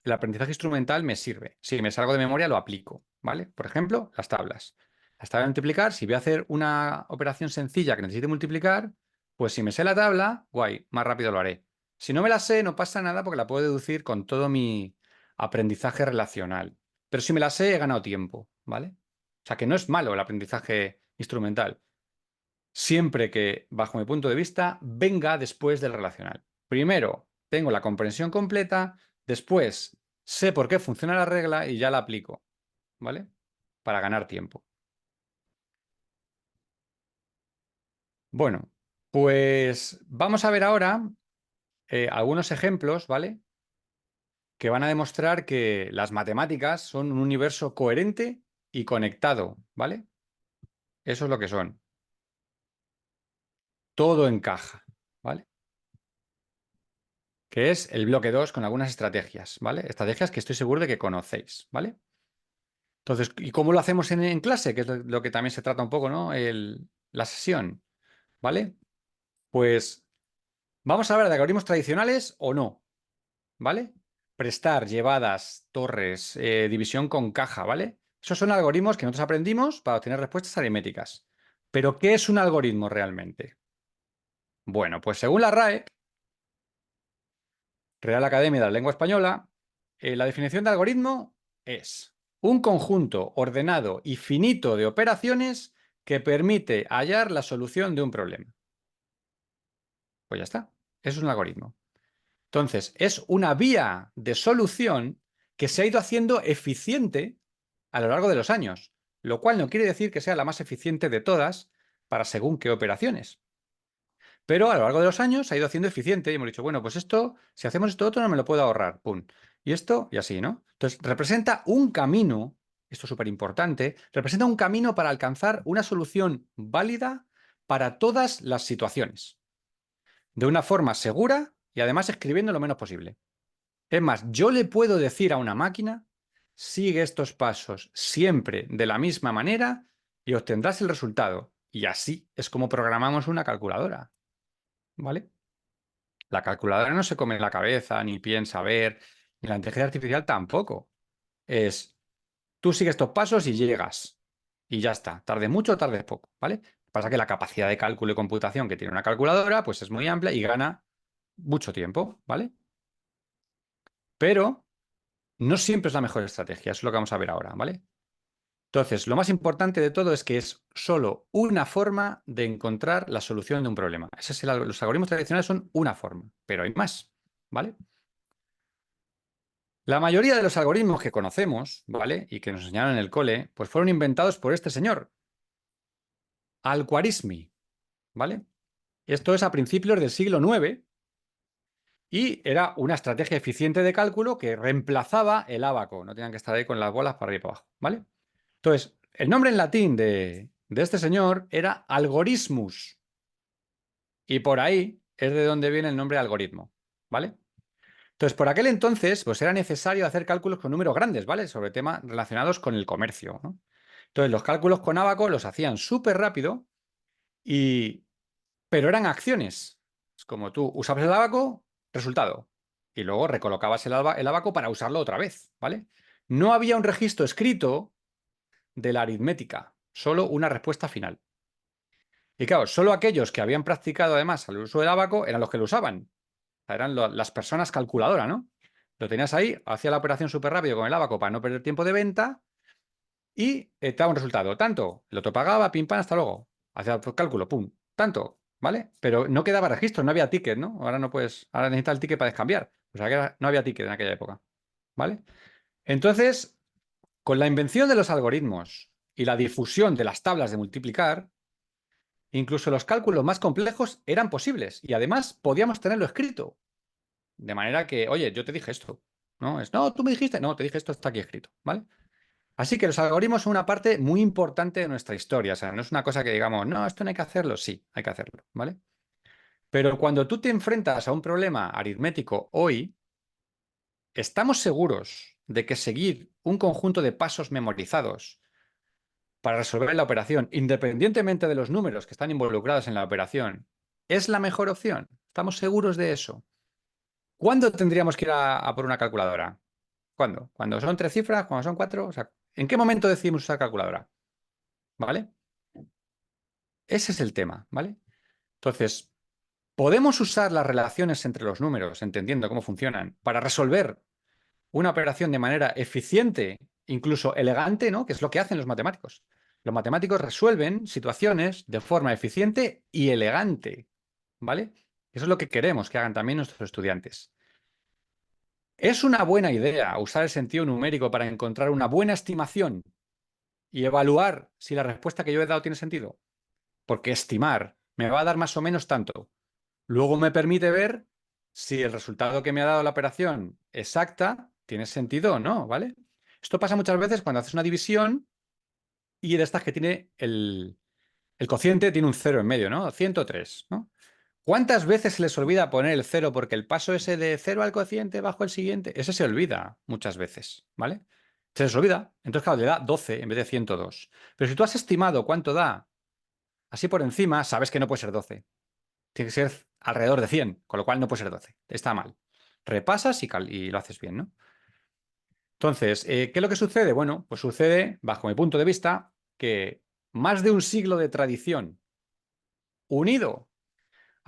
S1: el aprendizaje instrumental me sirve. Si me salgo de memoria, lo aplico, ¿vale? Por ejemplo, las tablas. Las tablas de multiplicar, si voy a hacer una operación sencilla que necesite multiplicar, pues si me sé la tabla, guay, más rápido lo haré. Si no me la sé, no pasa nada porque la puedo deducir con todo mi aprendizaje relacional. Pero si me la sé, he ganado tiempo, ¿vale? O sea que no es malo el aprendizaje instrumental, siempre que, bajo mi punto de vista, venga después del relacional. Primero, tengo la comprensión completa, después sé por qué funciona la regla y ya la aplico, ¿vale? Para ganar tiempo. Bueno, pues vamos a ver ahora algunos ejemplos, ¿vale? Que van a demostrar que las matemáticas son un universo coherente y conectado, ¿vale? Eso es lo que son. Todo encaja, ¿vale? Que es el bloque 2 con algunas estrategias, ¿vale? Estrategias que estoy seguro de que conocéis, ¿vale? Entonces, ¿y cómo lo hacemos en clase? Que es lo que también se trata un poco, ¿no? La sesión, ¿vale? Pues vamos a hablar de algoritmos tradicionales o no, ¿vale? Prestar, llevadas, torres, división con caja, ¿vale? Esos son algoritmos que nosotros aprendimos para obtener respuestas aritméticas. Pero, ¿qué es un algoritmo realmente? Bueno, pues según la RAE, Real Academia de la Lengua Española, la definición de algoritmo es un conjunto ordenado y finito de operaciones que permite hallar la solución de un problema. Pues ya está. Eso es un algoritmo. Entonces, es una vía de solución que se ha ido haciendo eficiente a lo largo de los años, lo cual no quiere decir que sea la más eficiente de todas para según qué operaciones. Pero a lo largo de los años se ha ido haciendo eficiente y hemos dicho, bueno, pues esto, si hacemos esto otro, no me lo puedo ahorrar. Pum. Y esto, y así, ¿no? Entonces, representa un camino, esto es súper importante, representa un camino para alcanzar una solución válida para todas las situaciones, de una forma segura y además escribiendo lo menos posible. Es más, yo le puedo decir a una máquina, sigue estos pasos siempre de la misma manera y obtendrás el resultado. Y así es como programamos una calculadora, ¿vale? La calculadora no se come la cabeza, ni piensa a ver, ni la inteligencia artificial tampoco. Es, tú sigues estos pasos y llegas. Y ya está. Tardes mucho o tardes poco, ¿vale? Pasa que la capacidad de cálculo y computación que tiene una calculadora, pues es muy amplia y gana mucho tiempo, ¿vale? Pero no siempre es la mejor estrategia, eso es lo que vamos a ver ahora, ¿vale? Entonces, lo más importante de todo es que es solo una forma de encontrar la solución de un problema. Los algoritmos tradicionales son una forma, pero hay más, ¿vale? La mayoría de los algoritmos que conocemos, ¿vale? Y que nos enseñaron en el cole, pues fueron inventados por este señor, Al-Khwarizmi, ¿vale? Esto es a principios del siglo IX y era una estrategia eficiente de cálculo que reemplazaba el ábaco. No tenían que estar ahí con las bolas para arriba y para abajo, ¿vale? Entonces, el nombre en latín de este señor era Algorismus y por ahí es de donde viene el nombre algoritmo, ¿vale? Entonces, por aquel entonces, pues era necesario hacer cálculos con números grandes, ¿vale? Sobre temas relacionados con el comercio, ¿no? Entonces, los cálculos con ábaco los hacían súper rápido, y... pero eran acciones. Es como tú usabas el ábaco, resultado, y luego recolocabas el ábaco para usarlo otra vez, ¿vale? No había un registro escrito de la aritmética, solo una respuesta final. Y claro, solo aquellos que habían practicado además el uso del ábaco eran los que lo usaban. Sea, eran las personas calculadoras, ¿no? Lo tenías ahí, hacía la operación súper rápido con el ábaco para no perder tiempo de venta y te daba un resultado. Tanto, el otro pagaba, pim, pam, hasta luego. Hacía el cálculo, pum, tanto, ¿vale? Pero no quedaba registro, no había ticket, ¿no? Ahora no puedes, ahora necesitas el ticket para descambiar. O sea que no había ticket en aquella época, ¿vale? Entonces, con la invención de los algoritmos y la difusión de las tablas de multiplicar, incluso los cálculos más complejos eran posibles y además podíamos tenerlo escrito. De manera que, oye, yo te dije esto, ¿no? No, tú me dijiste, no, te dije esto, está aquí escrito, ¿vale? Así que los algoritmos son una parte muy importante de nuestra historia, o sea, no es una cosa que digamos, no, esto no hay que hacerlo, sí, hay que hacerlo, ¿vale? Pero cuando tú te enfrentas a un problema aritmético hoy, ¿estamos seguros de que seguir un conjunto de pasos memorizados para resolver la operación, independientemente de los números que están involucrados en la operación, es la mejor opción? ¿Estamos seguros de eso? ¿Cuándo tendríamos que ir a por una calculadora? ¿Cuándo? ¿Cuando son 3 cifras? ¿Cuando son 4? O sea, ¿en qué momento decidimos usar calculadora? ¿Vale? Ese es el tema, ¿vale? Entonces, podemos usar las relaciones entre los números, entendiendo cómo funcionan, para resolver una operación de manera eficiente, incluso elegante, ¿no? Que es lo que hacen los matemáticos. Los matemáticos resuelven situaciones de forma eficiente y elegante, ¿vale? Eso es lo que queremos que hagan también nuestros estudiantes. ¿Es una buena idea usar el sentido numérico para encontrar una buena estimación y evaluar si la respuesta que yo he dado tiene sentido? Porque estimar me va a dar más o menos tanto. Luego me permite ver si el resultado que me ha dado la operación exacta tiene sentido o no, ¿vale? Esto pasa muchas veces cuando haces una división y de estas que tiene el cociente tiene un cero en medio, ¿no? 103, ¿no? ¿Cuántas veces se les olvida poner el cero porque el paso ese de cero al cociente bajo el siguiente, ese se olvida muchas veces, ¿vale? Se les olvida. Entonces, claro, le da 12 en vez de 102. Pero si tú has estimado cuánto da así por encima, sabes que no puede ser 12. Tiene que ser alrededor de 100, con lo cual no puede ser 12. Está mal. Repasas y lo haces bien, ¿no? Entonces, ¿qué es lo que sucede? Bueno, pues sucede, bajo mi punto de vista, que más de un siglo de tradición unido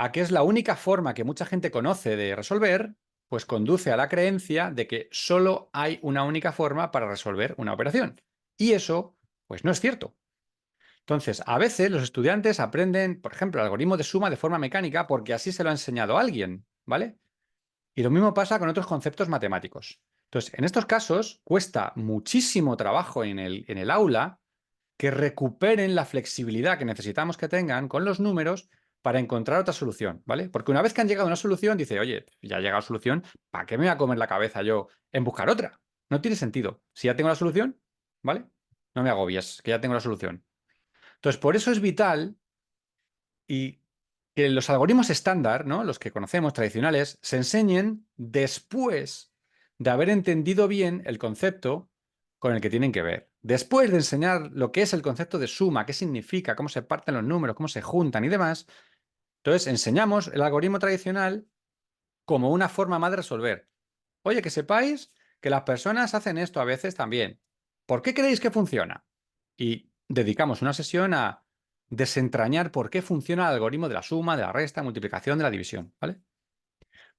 S1: a que es la única forma que mucha gente conoce de resolver, pues conduce a la creencia de que solo hay una única forma para resolver una operación. Y eso, pues no es cierto. Entonces, a veces los estudiantes aprenden, por ejemplo, el algoritmo de suma de forma mecánica porque así se lo ha enseñado alguien, ¿vale? Y lo mismo pasa con otros conceptos matemáticos. Entonces, en estos casos, cuesta muchísimo trabajo en el aula que recuperen la flexibilidad que necesitamos que tengan con los números para encontrar otra solución, ¿vale? Porque una vez que han llegado a una solución, dice, oye, ya ha llegado a solución, ¿para qué me voy a comer la cabeza yo en buscar otra? No tiene sentido. Si ya tengo la solución, ¿vale? No me agobies, que ya tengo la solución. Entonces, por eso es vital y que los algoritmos estándar, ¿no? Los que conocemos tradicionales, se enseñen después de haber entendido bien el concepto con el que tienen que ver. Después de enseñar lo que es el concepto de suma, qué significa, cómo se parten los números, cómo se juntan y demás, entonces enseñamos el algoritmo tradicional como una forma más de resolver. Oye, que sepáis que las personas hacen esto a veces también. ¿Por qué creéis que funciona? Y dedicamos una sesión a desentrañar por qué funciona el algoritmo de la suma, de la resta, multiplicación, de la división, ¿vale?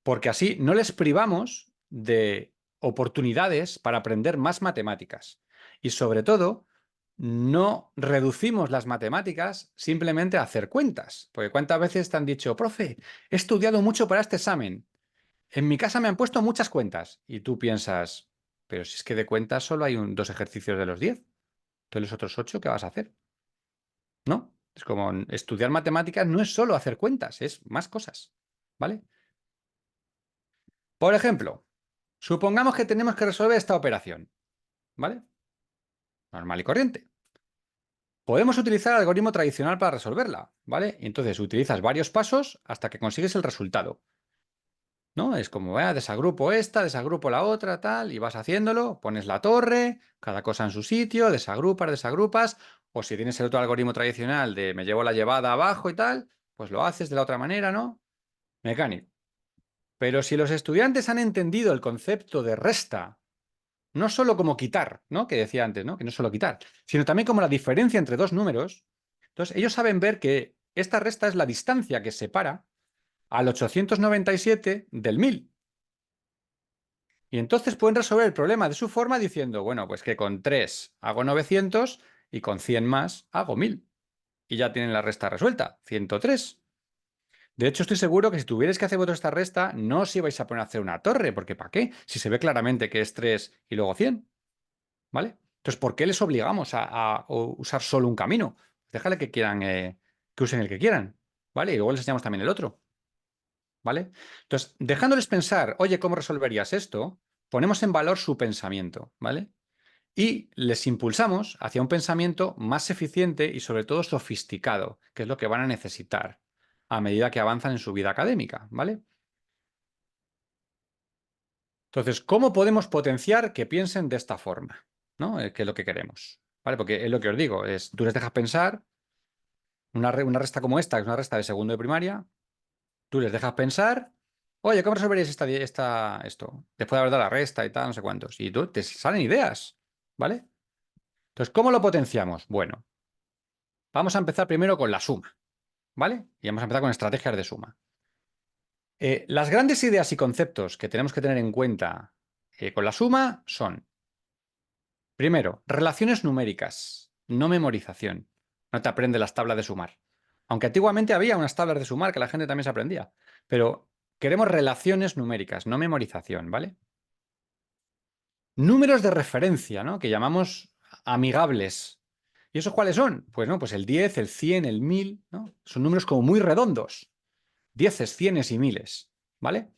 S1: Porque así no les privamos de oportunidades para aprender más matemáticas. Y sobre todo, no reducimos las matemáticas simplemente a hacer cuentas. Porque ¿cuántas veces te han dicho, profe, he estudiado mucho para este examen? En mi casa me han puesto muchas cuentas. Y tú piensas, pero si es que de cuentas solo hay dos ejercicios de los 10. Entonces los otros 8, ¿qué vas a hacer? ¿No? Es como estudiar matemáticas no es solo hacer cuentas, es más cosas. ¿Vale? Por ejemplo, supongamos que tenemos que resolver esta operación. ¿Vale? Normal y corriente. Podemos utilizar el algoritmo tradicional para resolverla. ¿Vale? Y entonces utilizas varios pasos hasta que consigues el resultado. ¿No? Es como, desagrupo esta, desagrupo la otra, tal, y vas haciéndolo, pones la torre, cada cosa en su sitio, desagrupas, desagrupas, o si tienes el otro algoritmo tradicional de me llevo la llevada abajo y tal, pues lo haces de la otra manera, ¿no? Mecánico. Pero si los estudiantes han entendido el concepto de resta, no solo como quitar, ¿no? Que decía antes, ¿no? Que no es solo quitar, sino también como la diferencia entre dos números, entonces ellos saben ver que esta resta es la distancia que separa al 897 del 1000. Y entonces pueden resolver el problema de su forma diciendo, bueno, pues que con 3 hago 900 y con 100 más hago 1000. Y ya tienen la resta resuelta, 103. De hecho, estoy seguro que si tuvierais que hacer vosotros esta resta, no os ibais a poner a hacer una torre, porque ¿para qué? Si se ve claramente que es 3 y luego 100, ¿vale? Entonces, ¿por qué les obligamos a usar solo un camino? Déjale que quieran, que usen el que quieran, ¿vale? Y luego les enseñamos también el otro. ¿Vale? Entonces, dejándoles pensar, oye, ¿cómo resolverías esto? Ponemos en valor su pensamiento, ¿vale? Y les impulsamos hacia un pensamiento más eficiente y sobre todo sofisticado, que es lo que van a necesitar a medida que avanzan en su vida académica, ¿vale? Entonces, ¿cómo podemos potenciar que piensen de esta forma? ¿No? Que es lo que queremos, ¿vale? Porque es lo que os digo, es, tú les dejas pensar una resta como esta, que es una resta de segundo de primaria. Tú les dejas pensar, oye, ¿cómo resolverías esto? Después de haber dado la resta y tal, no sé cuántos. Y tú te salen ideas, ¿vale? Entonces, ¿cómo lo potenciamos? Bueno, vamos a empezar primero con la suma, ¿vale? Y vamos a empezar con estrategias de suma. Las grandes ideas y conceptos que tenemos que tener en cuenta con la suma son, primero, relaciones numéricas, no memorización. No te aprendes las tablas de sumar. Aunque antiguamente había unas tablas de sumar que la gente también se aprendía. Pero queremos relaciones numéricas, no memorización, ¿vale? Números de referencia, ¿no? Que llamamos amigables. ¿Y esos cuáles son? Pues no, pues el 10, el 100, el 1000, ¿no? Son números como muy redondos. Dieces, cienes y miles, ¿vale?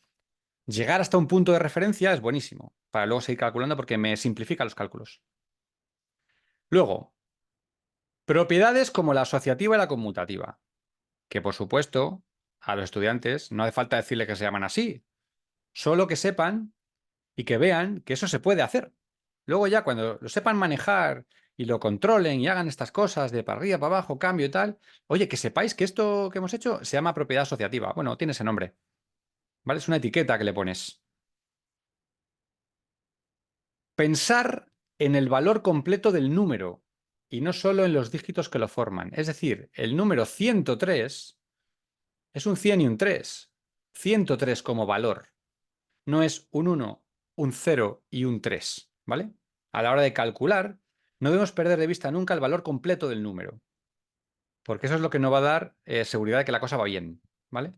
S1: Llegar hasta un punto de referencia es buenísimo, para luego seguir calculando porque me simplifica los cálculos. Luego, propiedades como la asociativa y la conmutativa, que por supuesto a los estudiantes no hace falta decirle que se llaman así, solo que sepan y que vean que eso se puede hacer. Luego ya cuando lo sepan manejar y lo controlen y hagan estas cosas de para arriba, para abajo, cambio y tal, oye, que sepáis que esto que hemos hecho se llama propiedad asociativa. Bueno, tiene ese nombre, ¿vale? Es una etiqueta que le pones. Pensar en el valor completo del número y no solo en los dígitos que lo forman. Es decir, el número 103 es un 100 y un 3. 103 como valor. No es un 1, un 0 y un 3, ¿vale? A la hora de calcular, no debemos perder de vista nunca el valor completo del número, porque eso es lo que nos va a dar seguridad de que la cosa va bien, ¿vale?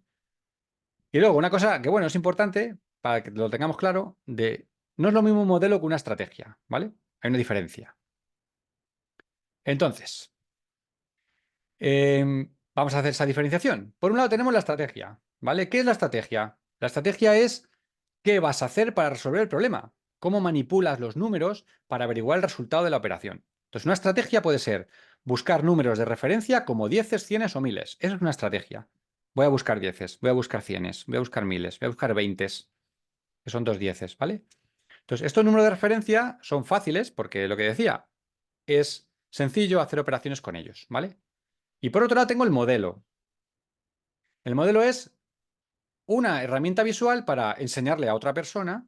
S1: Y luego, una cosa que, bueno, es importante, para que lo tengamos claro, no es lo mismo un modelo que una estrategia, ¿vale? Hay una diferencia. Entonces, vamos a hacer esa diferenciación. Por un lado tenemos la estrategia, ¿vale? ¿Qué es la estrategia? La estrategia es qué vas a hacer para resolver el problema, cómo manipulas los números para averiguar el resultado de la operación. Entonces, una estrategia puede ser buscar números de referencia como dieces, cienes o miles. Esa es una estrategia. Voy a buscar dieces, voy a buscar cienes, voy a buscar miles, voy a buscar veintes, que son dos dieces, ¿vale? Entonces, estos números de referencia son fáciles porque lo que decía es sencillo hacer operaciones con ellos, ¿vale? Y por otro lado tengo el modelo. El modelo es una herramienta visual para enseñarle a otra persona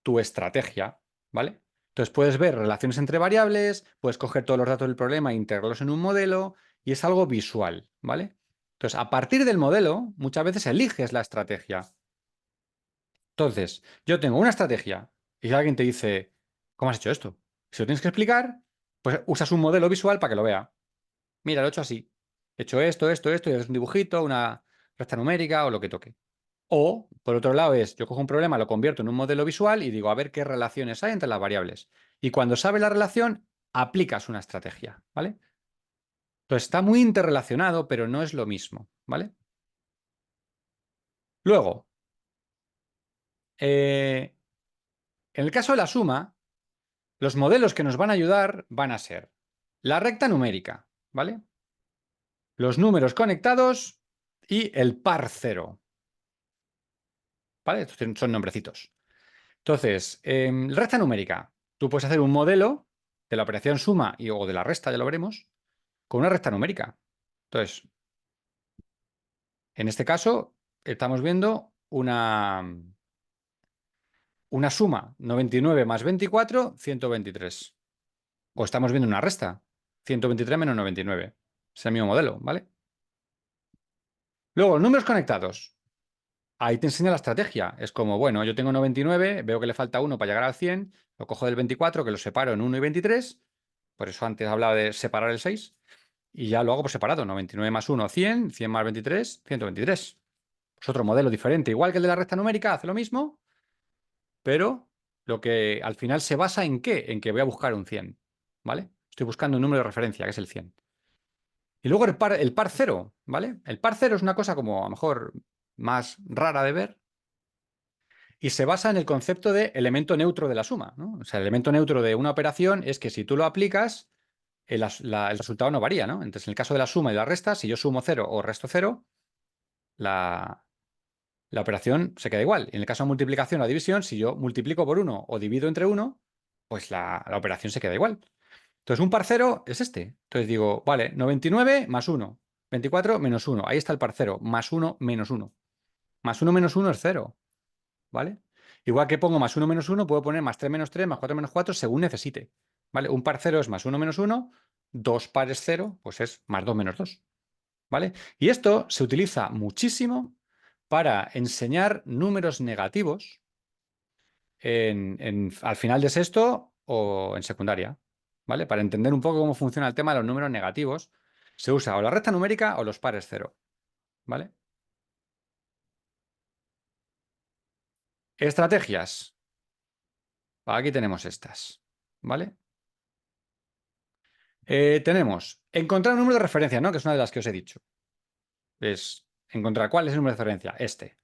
S1: tu estrategia, ¿vale? Entonces puedes ver relaciones entre variables, puedes coger todos los datos del problema e integrarlos en un modelo y es algo visual, ¿vale? Entonces, a partir del modelo, muchas veces eliges la estrategia. Entonces, yo tengo una estrategia y si alguien te dice, ¿cómo has hecho esto? Si lo tienes que explicar, pues usas un modelo visual para que lo vea. Mira, lo he hecho así. He hecho esto, y haces un dibujito, una recta numérica o lo que toque. O, por otro lado, es yo cojo un problema, lo convierto en un modelo visual y digo, a ver qué relaciones hay entre las variables. Y cuando sabes la relación, aplicas una estrategia, ¿vale? Entonces está muy interrelacionado, pero no es lo mismo, ¿vale? Luego, en el caso de la suma, los modelos que nos van a ayudar van a ser la recta numérica, ¿vale? Los números conectados y el par cero, ¿vale? Estos son nombrecitos. Entonces, recta numérica. Tú puedes hacer un modelo de la operación suma o de la resta, ya lo veremos, con una recta numérica. Entonces, en este caso, estamos viendo una suma 99 más 24, 123. O estamos viendo una resta, 123 menos 99. Es el mismo modelo, ¿vale? Luego, números conectados. Ahí te enseña la estrategia. Es como, bueno, yo tengo 99, veo que le falta uno para llegar al 100, lo cojo del 24, que lo separo en 1 y 23. Por eso antes hablaba de separar el 6. Y ya lo hago por separado. 99 más 1, 100. 100 más 23, 123. Es otro modelo diferente. Igual que el de la recta numérica, hace lo mismo, pero lo que al final se basa en qué? En que voy a buscar un 100. ¿Vale? Estoy buscando un número de referencia, que es el 100. Y luego el par cero, ¿vale? El par cero es una cosa como a lo mejor más rara de ver y se basa en el concepto de elemento neutro de la suma, ¿no? O sea, el elemento neutro de una operación es que si tú lo aplicas, el resultado no varía, ¿no? Entonces, en el caso de la suma y la resta, si yo sumo cero o resto cero, la, la operación se queda igual. Y en el caso de multiplicación o división, si yo multiplico por uno o divido entre uno, pues la operación se queda igual. Entonces, un parcero es este. Entonces digo, vale, 99 más 1, 24 menos 1. Ahí está el parcero, más 1 menos 1. Más 1 menos 1 es 0, ¿vale? Igual que pongo más 1 menos 1, puedo poner más 3 menos 3, más 4 menos 4, según necesite. ¿Vale? Un par cero es más 1 menos 1, dos pares 0, pues es más 2 menos 2. ¿Vale? Y esto se utiliza muchísimo para enseñar números negativos al final de sexto o en secundaria, ¿vale? Para entender un poco cómo funciona el tema de los números negativos, se usa o la recta numérica o los pares cero, ¿vale? Estrategias. Aquí tenemos estas, ¿vale? Tenemos encontrar un número de referencia, ¿no? Que es una de las que os he dicho. Es encontrar cuál es el número de referencia, este.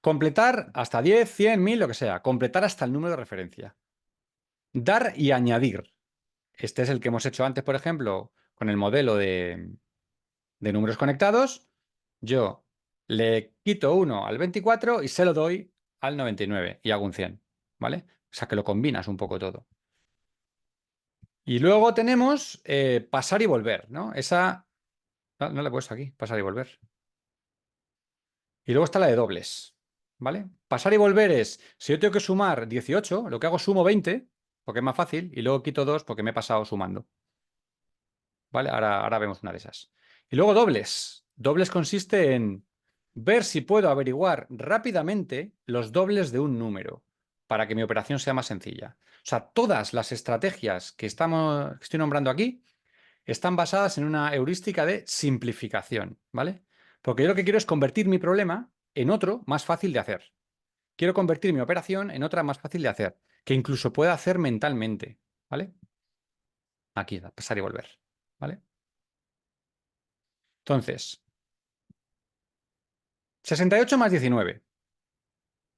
S1: Completar hasta 10, 100, 1000, lo que sea. Completar hasta el número de referencia. Dar y añadir. Este es el que hemos hecho antes, por ejemplo, con el modelo de números conectados. Yo le quito 1 al 24 y se lo doy al 99 y hago un 100, ¿vale? O sea que lo combinas un poco todo. Y luego tenemos pasar y volver, ¿no? Esa no la he puesto aquí, pasar y volver. Y luego está la de dobles, ¿vale? Pasar y volver es, si yo tengo que sumar 18, lo que hago es sumo 20, porque es más fácil, y luego quito 2 porque me he pasado sumando, ¿vale? Ahora vemos una de esas. Y luego dobles. Dobles consiste en ver si puedo averiguar rápidamente los dobles de un número para que mi operación sea más sencilla. O sea, todas las estrategias que estoy nombrando aquí están basadas en una heurística de simplificación, ¿vale? Porque yo lo que quiero es convertir mi problema en otro más fácil de hacer. Quiero convertir mi operación en otra más fácil de hacer, que incluso pueda hacer mentalmente, ¿vale? Aquí, pasar y volver, ¿vale? Entonces, 68 más 19.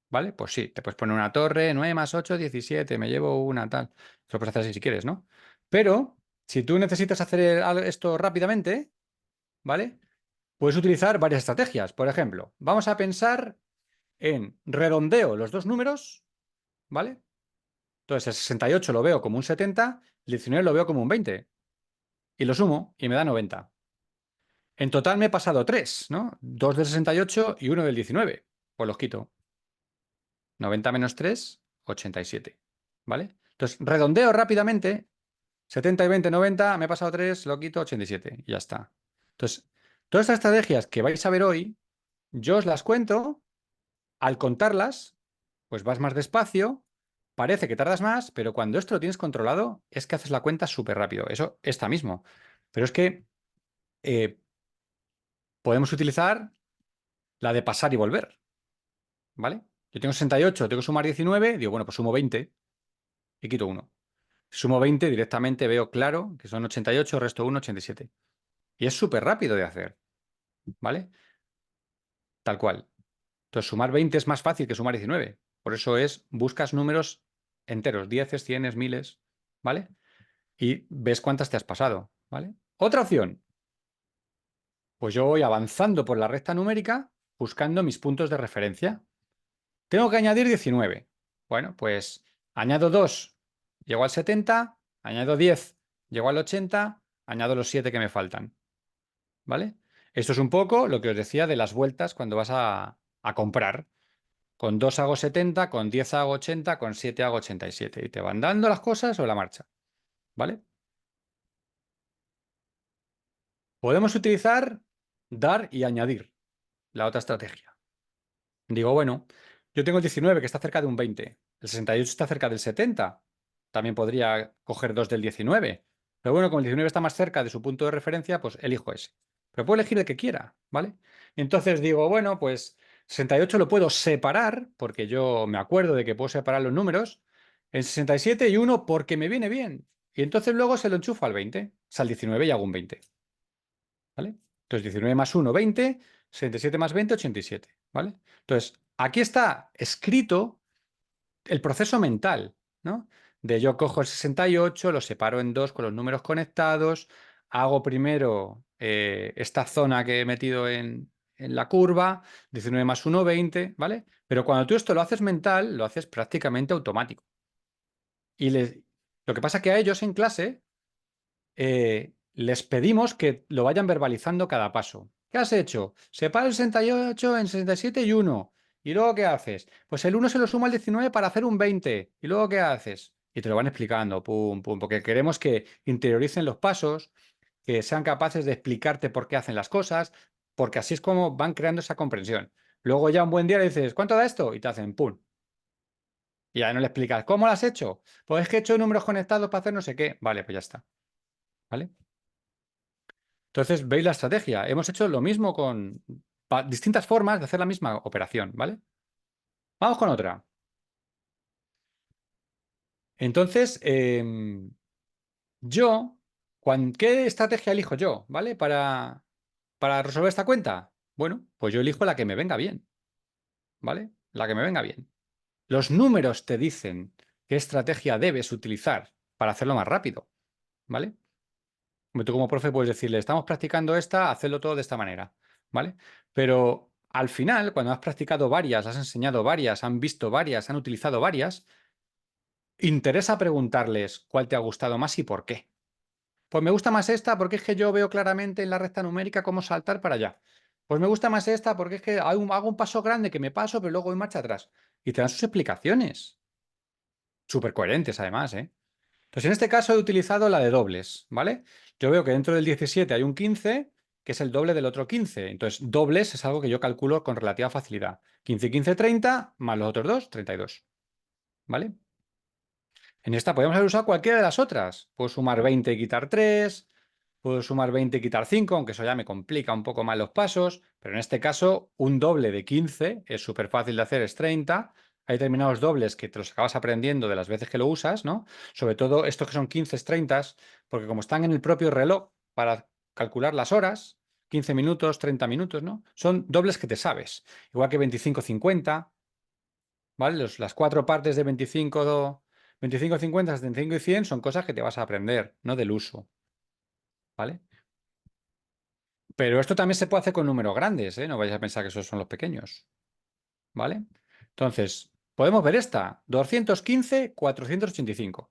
S1: ¿Vale? Pues sí, te puedes poner una torre, 9 más 8, 17, me llevo una tal. Eso lo puedes hacer así si quieres, ¿no? Pero si tú necesitas hacer esto rápidamente, ¿vale? Puedes utilizar varias estrategias. Por ejemplo, vamos a pensar en redondeo los dos números, ¿vale? Entonces el 68 lo veo como un 70, el 19 lo veo como un 20. Y lo sumo y me da 90. En total me he pasado 3, ¿no? 2 del 68 y uno del 19. Pues los quito. 90 menos 3, 87. ¿Vale? Entonces, redondeo rápidamente. 70 y 20, 90. Me he pasado 3, lo quito, 87. Y ya está. Entonces, todas estas estrategias que vais a ver hoy, yo os las cuento. Al contarlas, pues vas más despacio. Parece que tardas más, pero cuando esto lo tienes controlado, es que haces la cuenta súper rápido. Eso está mismo. Pero es que eh, podemos utilizar la de pasar y volver. ¿Vale? Yo tengo 68, tengo que sumar 19, digo, bueno, pues sumo 20 y quito 1. Sumo 20, directamente veo claro que son 88, resto 1, 87. Y es súper rápido de hacer, ¿vale? Tal cual. Entonces, sumar 20 es más fácil que sumar 19. Por eso buscas números enteros, dieces, cienes, miles, ¿vale? Y ves cuántas te has pasado, ¿vale? Otra opción, pues yo voy avanzando por la recta numérica buscando mis puntos de referencia. Tengo que añadir 19. Bueno, pues añado 2, llego al 70, añado 10, llego al 80, añado los 7 que me faltan. ¿Vale? Esto es un poco lo que os decía de las vueltas cuando vas a comprar. Con 2 hago 70, con 10 hago 80, con 7 hago 87. Y te van dando las cosas sobre la marcha. ¿Vale? Podemos utilizar dar y añadir, la otra estrategia. Digo, bueno, yo tengo el 19 que está cerca de un 20. El 68 está cerca del 70. También podría coger 2 del 19. Pero bueno, como el 19 está más cerca de su punto de referencia, pues elijo ese. Pero puedo elegir el que quiera, ¿vale? Entonces digo, bueno, pues 68 lo puedo separar, porque yo me acuerdo de que puedo separar los números, en 67 y 1 porque me viene bien. Y entonces luego se lo enchufo al 20, o sea, al 19 y hago un 20. ¿Vale? Entonces 19 más 1, 20, 67 más 20, 87. ¿Vale? Entonces, aquí está escrito el proceso mental, ¿no? De yo cojo el 68, lo separo en dos con los números conectados, hago primero esta zona que he metido en la curva, 19 más 1, 20, ¿vale? Pero cuando tú esto lo haces mental, lo haces prácticamente automático. Y lo que pasa es que a ellos en clase les pedimos que lo vayan verbalizando cada paso. ¿Qué has hecho? Separa el 68 en 67 y 1. ¿Y luego qué haces? Pues el 1 se lo suma al 19 para hacer un 20. ¿Y luego qué haces? Y te lo van explicando, pum, pum, porque queremos que interioricen los pasos, que sean capaces de explicarte por qué hacen las cosas, porque así es como van creando esa comprensión. Luego ya un buen día le dices, ¿cuánto da esto? Y te hacen pum. Y ya no le explicas, ¿cómo lo has hecho? Pues es que he hecho números conectados para hacer no sé qué. Vale, pues ya está. ¿Vale? Entonces, veis la estrategia. Hemos hecho lo mismo con distintas formas de hacer la misma operación, ¿vale? Vamos con otra. Entonces, ¿qué estrategia elijo yo, ¿vale? Para resolver esta cuenta. Bueno, pues yo elijo la que me venga bien, ¿vale? La que me venga bien. Los números te dicen qué estrategia debes utilizar para hacerlo más rápido, ¿vale? Tú como profe puedes decirle, estamos practicando esta, hacedlo todo de esta manera, ¿vale? Pero al final, cuando has practicado varias, has enseñado varias, han visto varias, han utilizado varias, interesa preguntarles cuál te ha gustado más y por qué. Pues me gusta más esta porque es que yo veo claramente en la recta numérica cómo saltar para allá. Pues me gusta más esta porque es que hago un paso grande que me paso, pero luego voy marcha atrás. Y te dan sus explicaciones. Súper coherentes, además, ¿eh? Entonces, en este caso he utilizado la de dobles, ¿vale? Yo veo que dentro del 17 hay un 15, que es el doble del otro 15. Entonces, dobles es algo que yo calculo con relativa facilidad. 15 y 15, 30, más los otros dos, 32. ¿Vale? En esta podemos haber usado cualquiera de las otras. Puedo sumar 20 y quitar 3, puedo sumar 20 y quitar 5, aunque eso ya me complica un poco más los pasos, pero en este caso un doble de 15 es súper fácil de hacer, es 30. Hay determinados dobles que te los acabas aprendiendo de las veces que lo usas, ¿no? Sobre todo estos que son 15, 30, porque como están en el propio reloj para calcular las horas, 15 minutos, 30 minutos, ¿no? Son dobles que te sabes. Igual que 25-50, ¿vale? Las cuatro partes de 25, 50, 75 y 100 son cosas que te vas a aprender, no del uso, ¿vale? Pero esto también se puede hacer con números grandes, ¿eh? No vayas a pensar que esos son los pequeños, ¿vale? Entonces, podemos ver esta, 215, 485.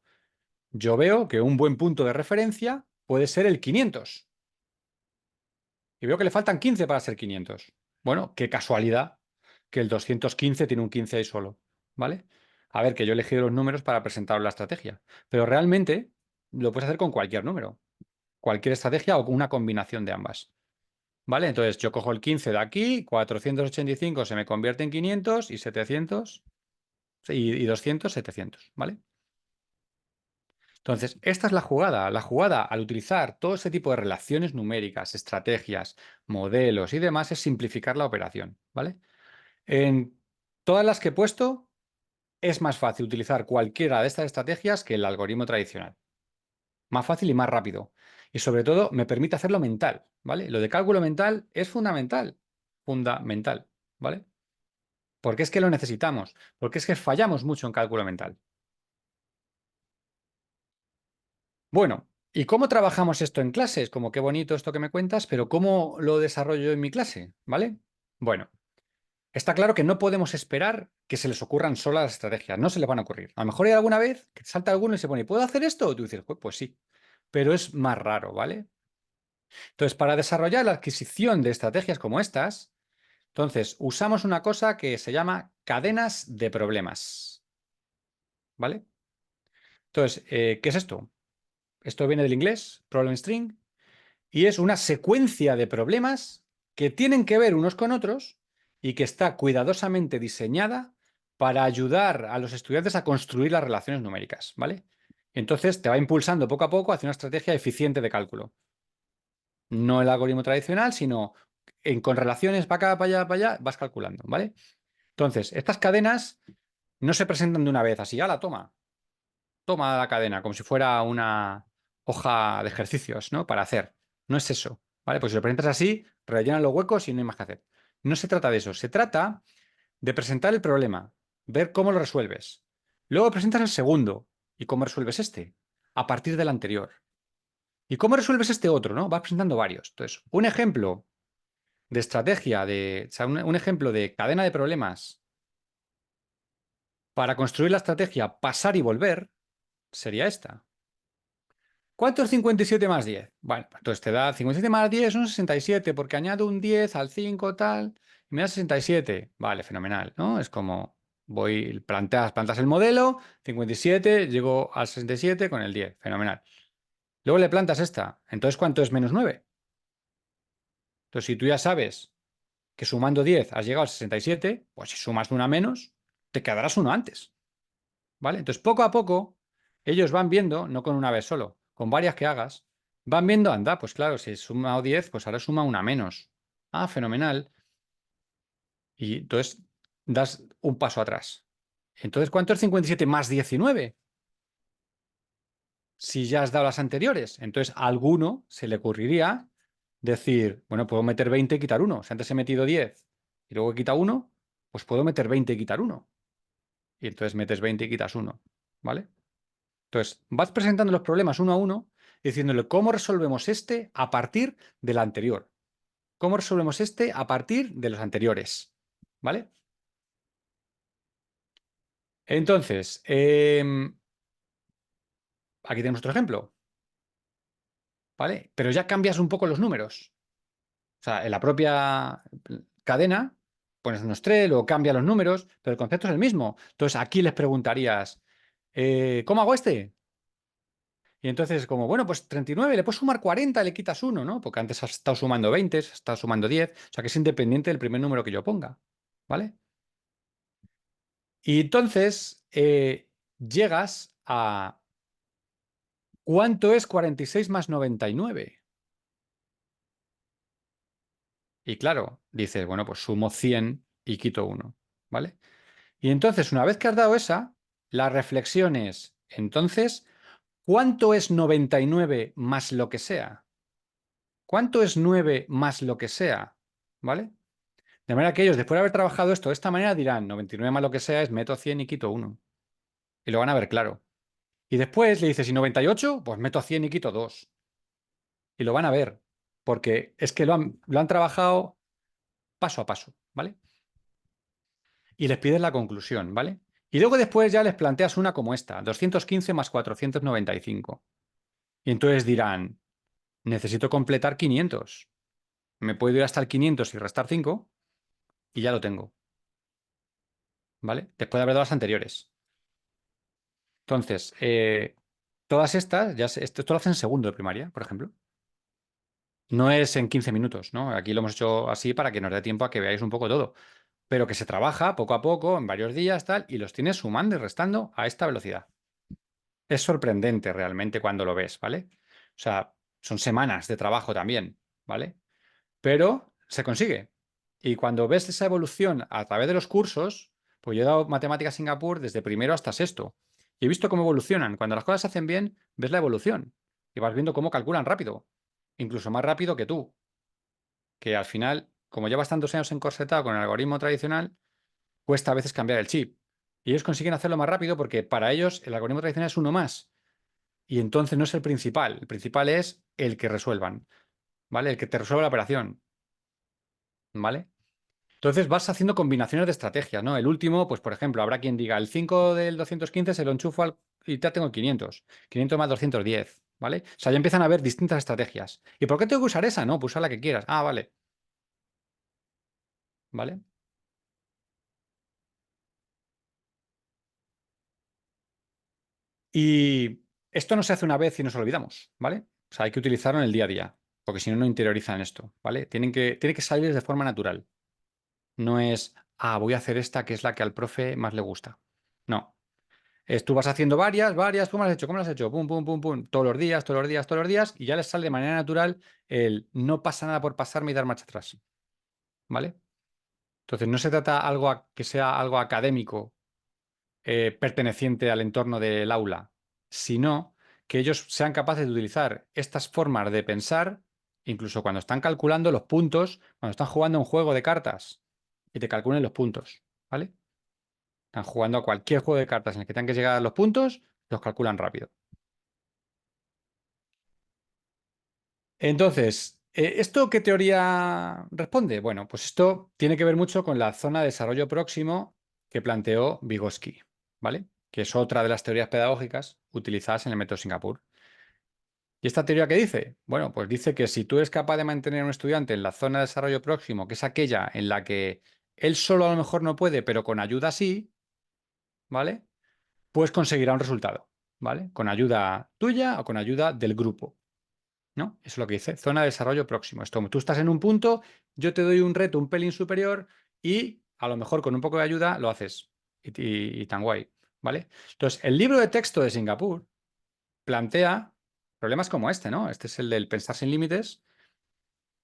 S1: Yo veo que un buen punto de referencia puede ser el 500. Y veo que le faltan 15 para ser 500. Bueno, qué casualidad que el 215 tiene un 15 ahí solo, ¿vale? A ver, que yo he elegido los números para presentar la estrategia, pero realmente lo puedes hacer con cualquier número, cualquier estrategia o con una combinación de ambas, ¿vale? Entonces yo cojo el 15 de aquí, 485 se me convierte en 500 y 700 y 200, 700, ¿vale? Entonces, esta es la jugada. La jugada, al utilizar todo ese tipo de relaciones numéricas, estrategias, modelos y demás, es simplificar la operación, ¿vale? En todas las que he puesto, es más fácil utilizar cualquiera de estas estrategias que el algoritmo tradicional. Más fácil y más rápido. Y sobre todo, me permite hacerlo mental, ¿vale? Lo de cálculo mental es fundamental. Fundamental, ¿vale? Porque es que lo necesitamos. Porque es que fallamos mucho en cálculo mental. Bueno, ¿y cómo trabajamos esto en clases? Como qué bonito esto que me cuentas, pero ¿cómo lo desarrollo yo en mi clase? ¿Vale? Bueno, está claro que no podemos esperar que se les ocurran solas las estrategias, no se les van a ocurrir. A lo mejor hay alguna vez que te salta alguno y se pone, ¿puedo hacer esto? Y tú dices, pues sí, pero es más raro, ¿vale? Entonces, para desarrollar la adquisición de estrategias como estas, entonces usamos una cosa que se llama cadenas de problemas, ¿vale? Entonces, ¿qué es esto? Esto viene del inglés, problem string, y es una secuencia de problemas que tienen que ver unos con otros y que está cuidadosamente diseñada para ayudar a los estudiantes a construir las relaciones numéricas, ¿vale? Entonces te va impulsando poco a poco hacia una estrategia eficiente de cálculo. No el algoritmo tradicional, sino con relaciones para acá, para allá, vas calculando, ¿vale? Entonces, estas cadenas no se presentan de una vez así, la toma, toma la cadena, como si fuera una hoja de ejercicios, ¿no? Para hacer. No es eso, ¿vale? Pues si lo presentas así, rellenan los huecos y no hay más que hacer. No se trata de eso, se trata de presentar el problema, ver cómo lo resuelves. Luego presentas el segundo y cómo resuelves este, a partir del anterior. ¿Y cómo resuelves este otro, no? Vas presentando varios. Entonces, un ejemplo de estrategia, o sea, un ejemplo de cadena de problemas para construir la estrategia pasar y volver sería esta. ¿Cuánto es 57 más 10? Bueno, pues entonces te da 57 más 10 son 67, porque añado un 10 al 5 tal, y me da 67. Vale, fenomenal, ¿no? Es como plantas el modelo, 57, llego al 67 con el 10, fenomenal. Luego le plantas esta, entonces ¿cuánto es menos 9? Entonces, si tú ya sabes que sumando 10 has llegado al 67, pues si sumas una menos, te quedarás uno antes, ¿vale? Entonces, poco a poco, ellos van viendo, no con una vez solo, con varias que hagas, van viendo, anda, pues claro, si he sumado 10, pues ahora suma una menos. Ah, fenomenal. Y entonces das un paso atrás. Entonces, ¿cuánto es 57 más 19? Si ya has dado las anteriores. Entonces, a alguno se le ocurriría decir, bueno, puedo meter 20 y quitar uno. Si antes he metido 10 y luego he quitado uno, pues puedo meter 20 y quitar uno. Y entonces metes 20 y quitas uno, ¿vale? Entonces, vas presentando los problemas uno a uno, diciéndole cómo resolvemos este a partir del anterior. ¿Cómo resolvemos este a partir de los anteriores? ¿Vale? Entonces, aquí tenemos otro ejemplo, ¿vale? Pero ya cambias un poco los números. O sea, en la propia cadena pones unos 3, luego cambia los números, pero el concepto es el mismo. Entonces, aquí les preguntarías, ¿cómo hago este? Y entonces, como, bueno, pues 39, le puedes sumar 40, le quitas uno, ¿no? Porque antes has estado sumando 20, has estado sumando 10, o sea que es independiente del primer número que yo ponga, ¿vale? Y entonces llegas a ¿cuánto es 46 más 99? Y claro, dices, bueno, pues sumo 100 y quito uno, ¿vale? Y entonces, una vez que has dado esa, la reflexión es, entonces, ¿cuánto es 99 más lo que sea? ¿Cuánto es 9 más lo que sea? ¿Vale? De manera que ellos, después de haber trabajado esto de esta manera, dirán 99 más lo que sea es meto 100 y quito 1. Y lo van a ver claro. Y después le dices, ¿y 98? Pues meto 100 y quito 2. Y lo van a ver. Porque es que lo han trabajado paso a paso, ¿vale? Y les pides la conclusión, ¿vale? Y luego después ya les planteas una como esta, 215 más 495. Y entonces dirán, necesito completar 500. Me puedo ir hasta el 500 y restar 5 y ya lo tengo, ¿vale? Después de haber dado las anteriores. Entonces, todas estas, esto lo hacen en segundo de primaria, por ejemplo. No es en 15 minutos, ¿no? Aquí lo hemos hecho así para que nos dé tiempo a que veáis un poco todo. Pero que se trabaja poco a poco, en varios días, tal, y los tienes sumando y restando a esta velocidad. Es sorprendente realmente cuando lo ves, ¿vale? O sea, son semanas de trabajo también, ¿vale? Pero se consigue. Y cuando ves esa evolución a través de los cursos, pues yo he dado matemáticas Singapur desde primero hasta sexto. Y he visto cómo evolucionan. Cuando las cosas se hacen bien, ves la evolución. Y vas viendo cómo calculan rápido. Incluso más rápido que tú. Que al final, como llevas tantos años encorsetado con el algoritmo tradicional, cuesta a veces cambiar el chip. Y ellos consiguen hacerlo más rápido porque para ellos el algoritmo tradicional es uno más. Y entonces no es el principal. El principal es el que resuelvan, ¿vale? El que te resuelva la operación, ¿vale? Entonces vas haciendo combinaciones de estrategias, ¿no? El último, pues por ejemplo, habrá quien diga, el 5 del 215 se lo enchufo y ya tengo 500. 500 más 210, ¿vale? O sea, ya empiezan a haber distintas estrategias. ¿Y por qué tengo que usar esa? No, pues usa la que quieras. Ah, vale. ¿Vale? Y esto no se hace una vez y nos olvidamos, ¿vale? O sea, hay que utilizarlo en el día a día, porque si no, no interiorizan esto, ¿vale? Tiene que salir de forma natural. No es, voy a hacer esta que es la que al profe más le gusta. No. Tú vas haciendo varias, ¿cómo lo has hecho? ¿Cómo lo has hecho? Pum, pum, pum, pum, todos los días, todos los días, todos los días, y ya les sale de manera natural el no pasa nada por pasarme y dar marcha atrás, ¿vale? Entonces, no se trata que sea algo académico, perteneciente al entorno del aula, sino que ellos sean capaces de utilizar estas formas de pensar, incluso cuando están calculando los puntos, cuando están jugando un juego de cartas y te calculen los puntos, ¿vale? Están jugando a cualquier juego de cartas en el que tengan que llegar a los puntos, los calculan rápido. Entonces, ¿esto qué teoría responde? Bueno, pues esto tiene que ver mucho con la zona de desarrollo próximo que planteó Vygotsky, ¿vale? Que es otra de las teorías pedagógicas utilizadas en el método Singapur. ¿Y esta teoría qué dice? Bueno, pues dice que si tú eres capaz de mantener a un estudiante en la zona de desarrollo próximo, que es aquella en la que él solo a lo mejor no puede, pero con ayuda sí, ¿vale? Pues conseguirá un resultado, ¿vale? Con ayuda tuya o con ayuda del grupo. ¿No? Eso es lo que dice, zona de desarrollo próximo. Esto, tú estás en un punto, yo te doy un reto un pelín superior y a lo mejor con un poco de ayuda lo haces. Y tan guay, ¿vale? Entonces, el libro de texto de Singapur plantea problemas como este, ¿no? Este es el del pensar sin límites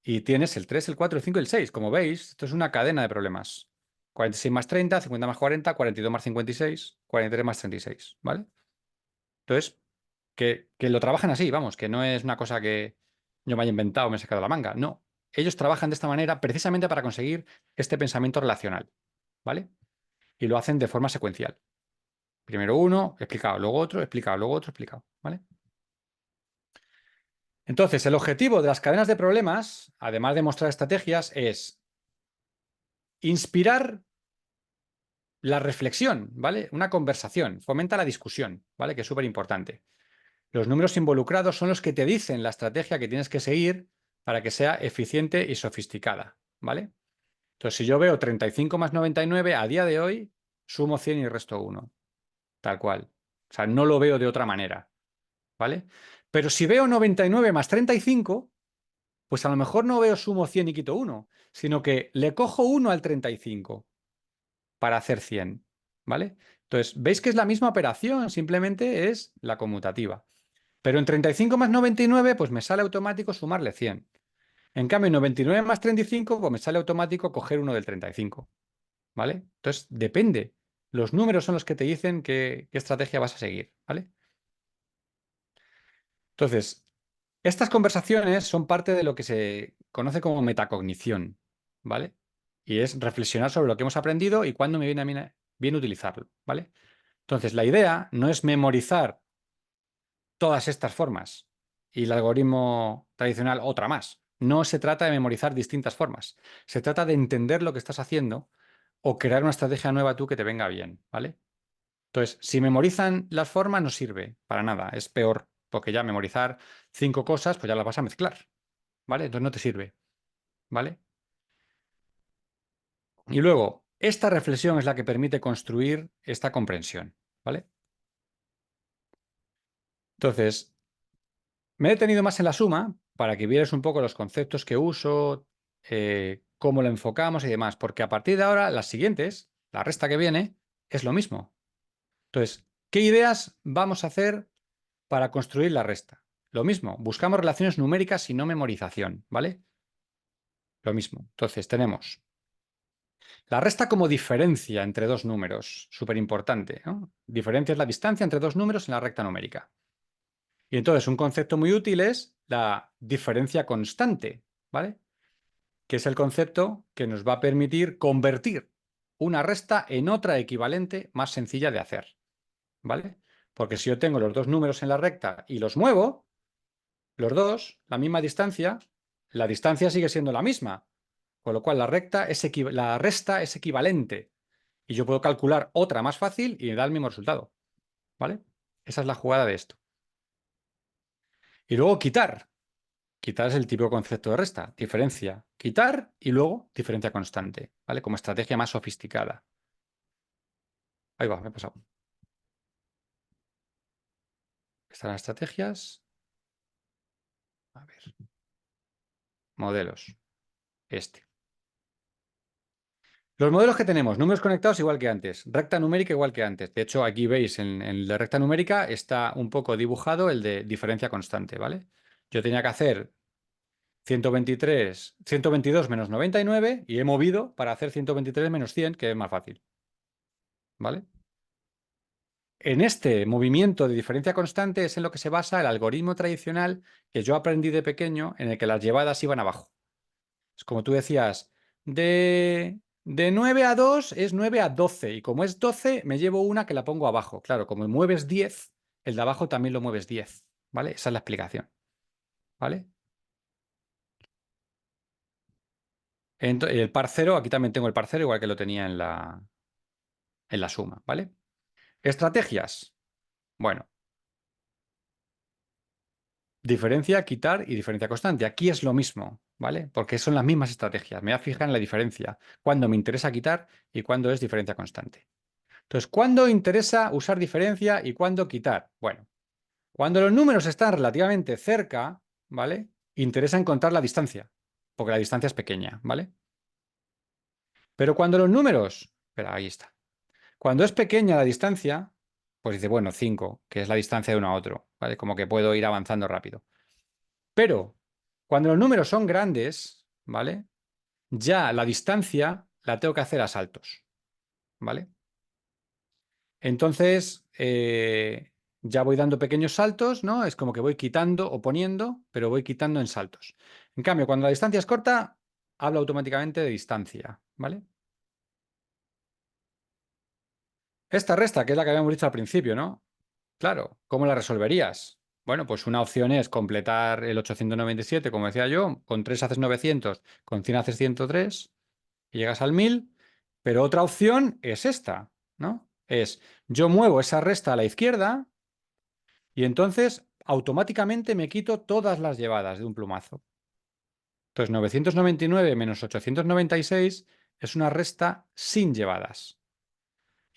S1: y tienes el 3 el 4 el 5 y el 6. Como veis, esto es una cadena de problemas. 46 más 30, 50 más 40, 42 más 56, 43 más 36, ¿vale? Entonces, que lo trabajan así, vamos, que no es una cosa que yo me haya inventado o me he sacado de la manga. No. Ellos trabajan de esta manera precisamente para conseguir este pensamiento relacional, ¿vale? Y lo hacen de forma secuencial. Primero uno, explicado, luego otro, explicado, luego otro, explicado, ¿vale? Entonces, el objetivo de las cadenas de problemas, además de mostrar estrategias, es inspirar la reflexión, ¿vale? Una conversación, fomenta la discusión, ¿vale? Que es súper importante. Los números involucrados son los que te dicen la estrategia que tienes que seguir para que sea eficiente y sofisticada, ¿vale? Entonces, si yo veo 35 más 99 a día de hoy, sumo 100 y resto 1, tal cual. O sea, no lo veo de otra manera, ¿vale? Pero si veo 99 más 35, pues a lo mejor no veo sumo 100 y quito 1, sino que le cojo 1 al 35 para hacer 100, ¿vale? Entonces, veis que es la misma operación, simplemente es la conmutativa. Pero en 35 más 99, pues me sale automático sumarle 100. En cambio, en 99 más 35, pues me sale automático coger uno del 35. ¿Vale? Entonces, depende. Los números son los que te dicen qué estrategia vas a seguir. ¿Vale? Entonces, Estas conversaciones son parte de lo que se conoce como metacognición, ¿vale? Y es reflexionar sobre lo que hemos aprendido y cuándo me viene a mí bien utilizarlo, ¿vale? Entonces, la idea no es memorizar todas estas formas y el algoritmo tradicional otra más. No se trata de memorizar distintas formas. Se trata de entender lo que estás haciendo o crear una estrategia nueva tú que te venga bien, ¿vale? Entonces, si memorizan las formas no sirve para nada, es peor, porque ya memorizar 5 cosas, pues ya las vas a mezclar, ¿vale? Entonces no te sirve, ¿vale? Y luego, esta reflexión es la que permite construir esta comprensión, ¿vale? Entonces, me he detenido más en la suma para que vieras un poco los conceptos que uso, cómo lo enfocamos y demás, porque a partir de ahora, las siguientes, la resta que viene, es lo mismo. Entonces, ¿qué ideas vamos a hacer para construir la resta? Lo mismo, buscamos relaciones numéricas y no memorización, ¿vale? Lo mismo. Entonces, tenemos la resta como diferencia entre dos números, súper importante, ¿no? Diferencia es la distancia entre dos números en la recta numérica. Y entonces un concepto muy útil es la diferencia constante, ¿vale? Que es el concepto que nos va a permitir convertir una resta en otra equivalente más sencilla de hacer, ¿vale? Porque si yo tengo los dos números en la recta y los muevo, los dos, la misma distancia, la distancia sigue siendo la misma, con lo cual la resta es equivalente y yo puedo calcular otra más fácil y me da el mismo resultado, ¿vale? Esa es la jugada de esto. Y luego quitar. Quitar es el típico concepto de resta. Diferencia, quitar y luego diferencia constante, ¿vale? Como estrategia más sofisticada. Ahí va, me he pasado. Están las estrategias. A ver. Modelos. Este. Los modelos que tenemos, números conectados igual que antes, recta numérica igual que antes. De hecho, aquí veis en el de recta numérica está un poco dibujado el de diferencia constante, ¿vale? Yo tenía que hacer 122 menos 99 y he movido para hacer 123 menos 100, que es más fácil, ¿vale? En este movimiento de diferencia constante es en lo que se basa el algoritmo tradicional que yo aprendí de pequeño, en el que las llevadas iban abajo. Es como tú decías, de 9 a 2 es 9 a 12, y como es 12 me llevo una que la pongo abajo. Claro, como mueves 10, el de abajo también lo mueves 10, ¿vale? Esa es la explicación, ¿vale? El par cero, aquí también tengo el par cero, igual que lo tenía en la suma, ¿vale? Estrategias. Bueno, diferencia, quitar y diferencia constante. Aquí es lo mismo, ¿vale? Porque son las mismas estrategias. Me voy a fijar en la diferencia, cuando me interesa quitar y cuando es diferencia constante. Entonces, ¿cuándo interesa usar diferencia y cuándo quitar? Bueno, cuando los números están relativamente cerca, ¿vale? Interesa encontrar la distancia, porque la distancia es pequeña, ¿vale? Pero cuando los números, espera, ahí está. Cuando es pequeña la distancia, pues dice, bueno, 5, que es la distancia de uno a otro, ¿vale? Como que puedo ir avanzando rápido. Pero cuando los números son grandes, ¿vale? Ya la distancia la tengo que hacer a saltos, ¿vale? Entonces, ya voy dando pequeños saltos, ¿no? Es como que voy quitando o poniendo, pero voy quitando en saltos. En cambio, cuando la distancia es corta, hablo automáticamente de distancia, ¿vale? Esta resta, que es la que habíamos dicho al principio, ¿no? Claro, ¿cómo la resolverías? Bueno, pues una opción es completar el 897, como decía yo, con 3 haces 900, con 100 haces 103 y llegas al 1000, pero otra opción es esta, ¿no? Es yo muevo esa resta a la izquierda y entonces automáticamente me quito todas las llevadas de un plumazo. Entonces 999 menos 896 es una resta sin llevadas.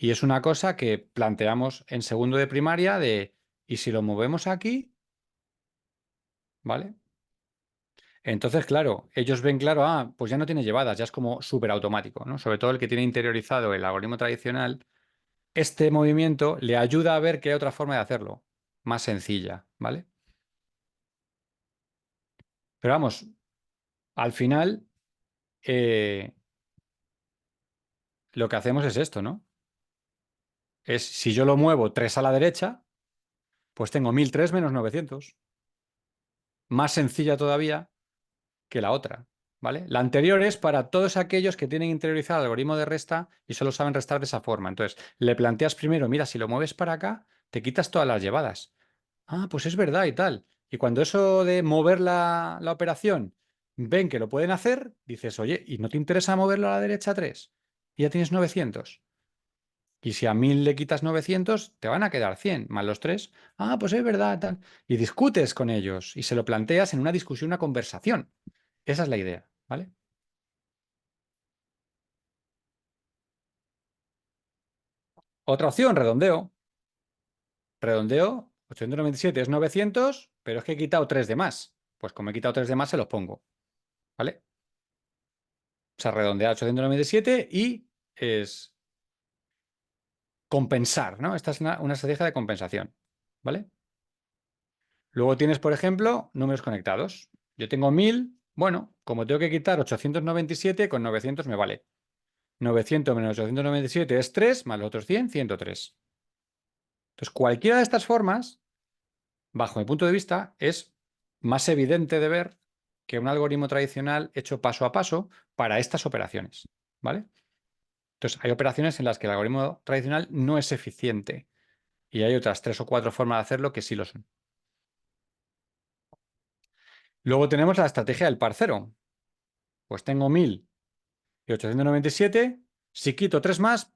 S1: Y es una cosa que planteamos en segundo de primaria de, ¿y si lo movemos aquí? ¿Vale? Entonces, claro, ellos ven claro, pues ya no tiene llevadas, ya es como súper automático, ¿no? Sobre todo el que tiene interiorizado el algoritmo tradicional, este movimiento le ayuda a ver que hay otra forma de hacerlo, más sencilla, ¿vale? Pero vamos, al final, eh, lo que hacemos es esto, ¿no? Es, si yo lo muevo 3 a la derecha, pues tengo 1003 menos 900. más sencilla todavía que la otra, ¿vale? La anterior es para todos aquellos que tienen interiorizado el algoritmo de resta y solo saben restar de esa forma. Entonces, le planteas primero, mira, si lo mueves para acá, te quitas todas las llevadas. Ah, pues es verdad y tal. Y cuando eso de mover la operación ven que lo pueden hacer, dices, oye, ¿y no te interesa moverlo a la derecha 3? Y ya tienes 900. Y si a 1000 le quitas 900, te van a quedar 100 más los 3. Ah, pues es verdad, tal. Y discutes con ellos y se lo planteas en una discusión, una conversación. Esa es la idea, ¿vale? Otra opción, redondeo. Redondeo, 897 es 900, pero es que he quitado 3 de más. Pues como he quitado 3 de más, se los pongo, ¿vale? O sea, redondea a 897 y es compensar, ¿no? Esta es una estrategia de compensación, ¿vale? Luego tienes, por ejemplo, números conectados. Yo tengo 1000, bueno, como tengo que quitar 897, con 900 me vale. 900 menos 897 es 3, más los otros 100, 103. Entonces, cualquiera de estas formas, bajo mi punto de vista, es más evidente de ver que un algoritmo tradicional hecho paso a paso para estas operaciones, ¿vale? Entonces, hay operaciones en las que el algoritmo tradicional no es eficiente y hay otras 3 o 4 formas de hacerlo que sí lo son. Luego tenemos la estrategia del parcero. Pues tengo 1000 y 897. Si quito 3 más,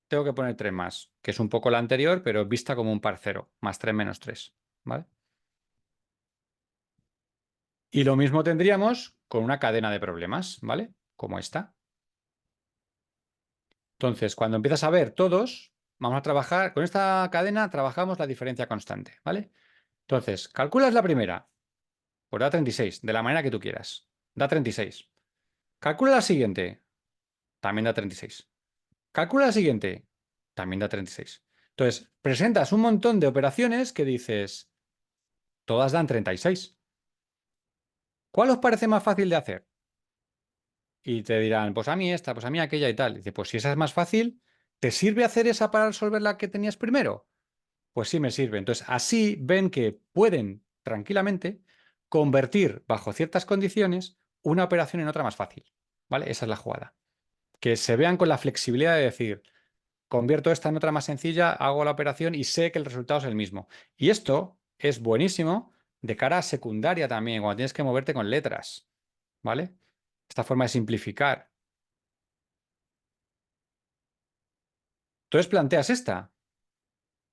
S1: tengo que poner 3 más, que es un poco la anterior, pero vista como un parcero, más 3 menos 3, ¿vale? Y lo mismo tendríamos con una cadena de problemas, ¿vale? Como esta. Entonces, cuando empiezas a ver todos, vamos a trabajar, con esta cadena trabajamos la diferencia constante, ¿vale? Entonces, calculas la primera, pues da 36, de la manera que tú quieras. Da 36. Calcula la siguiente, también da 36. Calcula la siguiente, también da 36. Entonces, presentas un montón de operaciones que dices, todas dan 36. ¿Cuál os parece más fácil de hacer? Y te dirán, pues a mí esta, pues a mí aquella y tal. Y dice, pues si esa es más fácil, ¿te sirve hacer esa para resolver la que tenías primero? Pues sí me sirve. Entonces, así ven que pueden tranquilamente convertir bajo ciertas condiciones una operación en otra más fácil. ¿Vale? Esa es la jugada. Que se vean con la flexibilidad de decir, convierto esta en otra más sencilla, hago la operación y sé que el resultado es el mismo. Y esto es buenísimo de cara a secundaria también, cuando tienes que moverte con letras. ¿Vale? Esta forma de simplificar. Entonces planteas esta.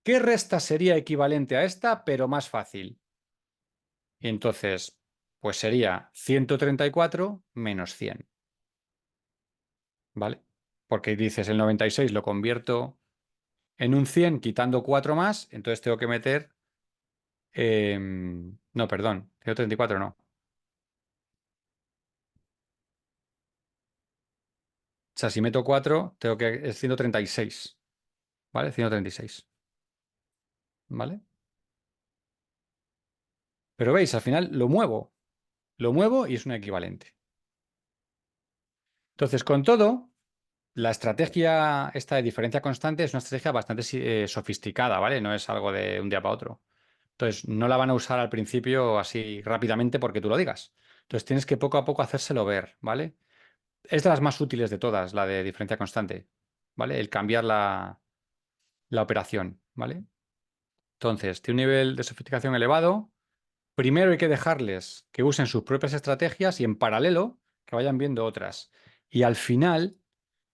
S1: ¿Qué resta sería equivalente a esta, pero más fácil? Y entonces, pues sería 134 menos 100, ¿vale? Porque dices el 96 lo convierto en un 100 quitando 4 más, entonces tengo que meter... no, perdón, 134 no. O sea, si meto 4, tengo que... es 136, ¿vale? 136, ¿vale? Pero veis, al final lo muevo y es un equivalente. Entonces, con todo, la estrategia esta de diferencia constante es una estrategia bastante sofisticada, ¿vale? No es algo de un día para otro. Entonces, no la van a usar al principio así rápidamente porque tú lo digas. Entonces, tienes que poco a poco hacérselo ver, ¿vale? Es de las más útiles de todas, la de diferencia constante, ¿vale? El cambiar la operación, ¿vale? Entonces, tiene un nivel de sofisticación elevado. Primero hay que dejarles que usen sus propias estrategias y en paralelo que vayan viendo otras. Y al final,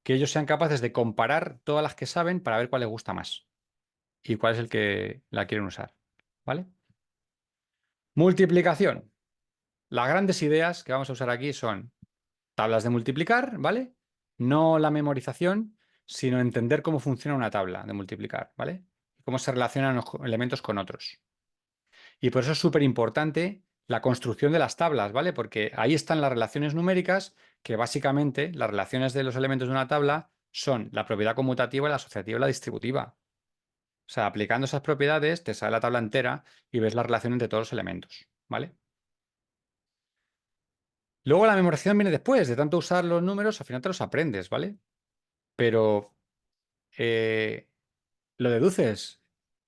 S1: que ellos sean capaces de comparar todas las que saben para ver cuál les gusta más y cuál es el que la quieren usar, ¿vale? Multiplicación. Las grandes ideas que vamos a usar aquí son tablas de multiplicar, ¿vale? No la memorización, sino entender cómo funciona una tabla de multiplicar, ¿vale? Cómo se relacionan los elementos con otros. Y por eso es súper importante la construcción de las tablas, ¿vale? Porque ahí están las relaciones numéricas, que básicamente las relaciones de los elementos de una tabla son la propiedad conmutativa, la asociativa y la distributiva. O sea, aplicando esas propiedades te sale la tabla entera y ves la relación entre todos los elementos, ¿vale? Luego la memorización viene después, de tanto usar los números, al final te los aprendes, ¿vale? Pero eh, lo deduces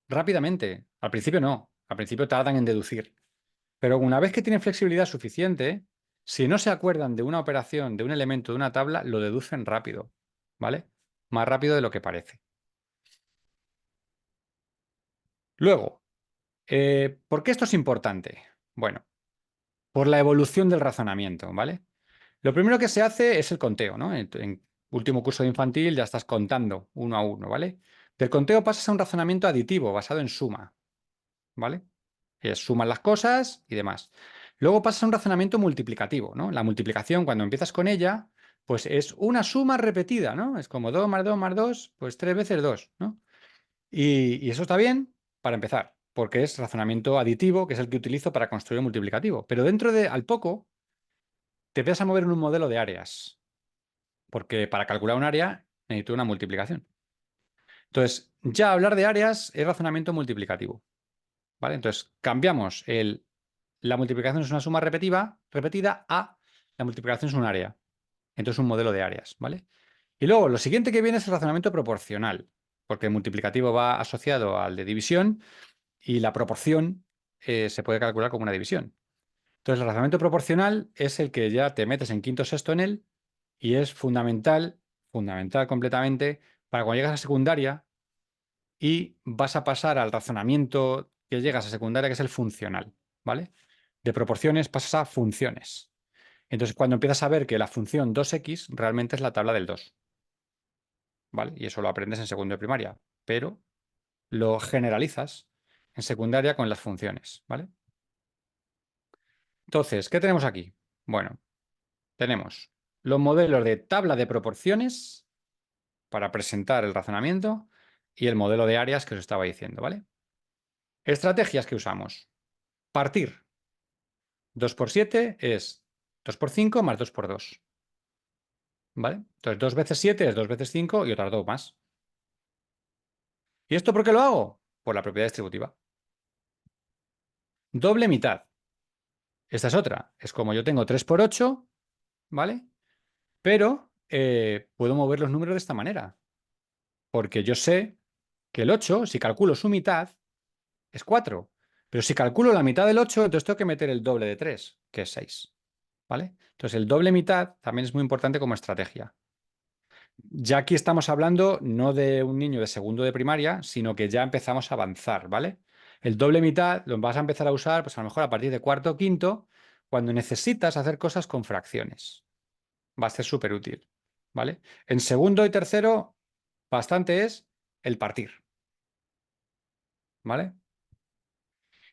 S1: rápidamente. Al principio no, al principio tardan en deducir. Pero una vez que tienen flexibilidad suficiente, si no se acuerdan de una operación, de un elemento, de una tabla, lo deducen rápido, ¿vale? Más rápido de lo que parece. Luego, ¿por qué esto es importante? Bueno, por la evolución del razonamiento, ¿vale? Lo primero que se hace es el conteo, ¿no? En último curso de infantil ya estás contando uno a uno, ¿vale? Del conteo pasas a un razonamiento aditivo basado en suma, ¿vale? Sumas las cosas y demás. Luego pasas a un razonamiento multiplicativo, ¿no? La multiplicación, cuando empiezas con ella, pues es una suma repetida, ¿no? Es como 2 más 2 más 2, pues 3 veces 2, ¿no? Y eso está bien para empezar, porque es razonamiento aditivo, que es el que utilizo para construir el multiplicativo. Pero dentro de, al poco, te empiezas a mover en un modelo de áreas, porque para calcular un área necesito una multiplicación. Entonces, ya hablar de áreas es razonamiento multiplicativo, ¿vale? Entonces, cambiamos la multiplicación es una suma repetida a la multiplicación es un área. Entonces, un modelo de áreas, ¿vale? Y luego, lo siguiente que viene es el razonamiento proporcional, porque el multiplicativo va asociado al de división y la proporción se puede calcular como una división. Entonces, el razonamiento proporcional es el que ya te metes en quinto sexto en él y es fundamental, fundamental completamente para cuando llegas a secundaria y vas a pasar al razonamiento que llegas a secundaria, que es el funcional, ¿vale? De proporciones pasas a funciones. Entonces, cuando empiezas a ver que la función 2x realmente es la tabla del 2, ¿vale? Y eso lo aprendes en segundo de primaria, pero lo generalizas en secundaria con las funciones, ¿vale? Entonces, ¿qué tenemos aquí? Bueno, tenemos los modelos de tabla de proporciones para presentar el razonamiento y el modelo de áreas que os estaba diciendo, ¿vale? Estrategias que usamos. Partir. 2 por 7 es 2 por 5 más 2 por 2, ¿vale? Entonces, 2 veces 7 es 2 veces 5 y otras 2 más. ¿Y esto por qué lo hago? Por la propiedad distributiva. Doble mitad. Esta es otra. Es como yo tengo 3 por 8, ¿vale? Pero puedo mover los números de esta manera. Porque yo sé que el 8, si calculo su mitad, es 4. Pero si calculo la mitad del 8, entonces tengo que meter el doble de 3, que es 6, ¿vale? Entonces el doble mitad también es muy importante como estrategia. Ya aquí estamos hablando no de un niño de segundo de primaria, sino que ya empezamos a avanzar, ¿vale? El doble mitad lo vas a empezar a usar, pues a lo mejor a partir de cuarto o quinto, cuando necesitas hacer cosas con fracciones. Va a ser súper útil, ¿vale? En segundo y tercero, bastante es el partir, ¿vale?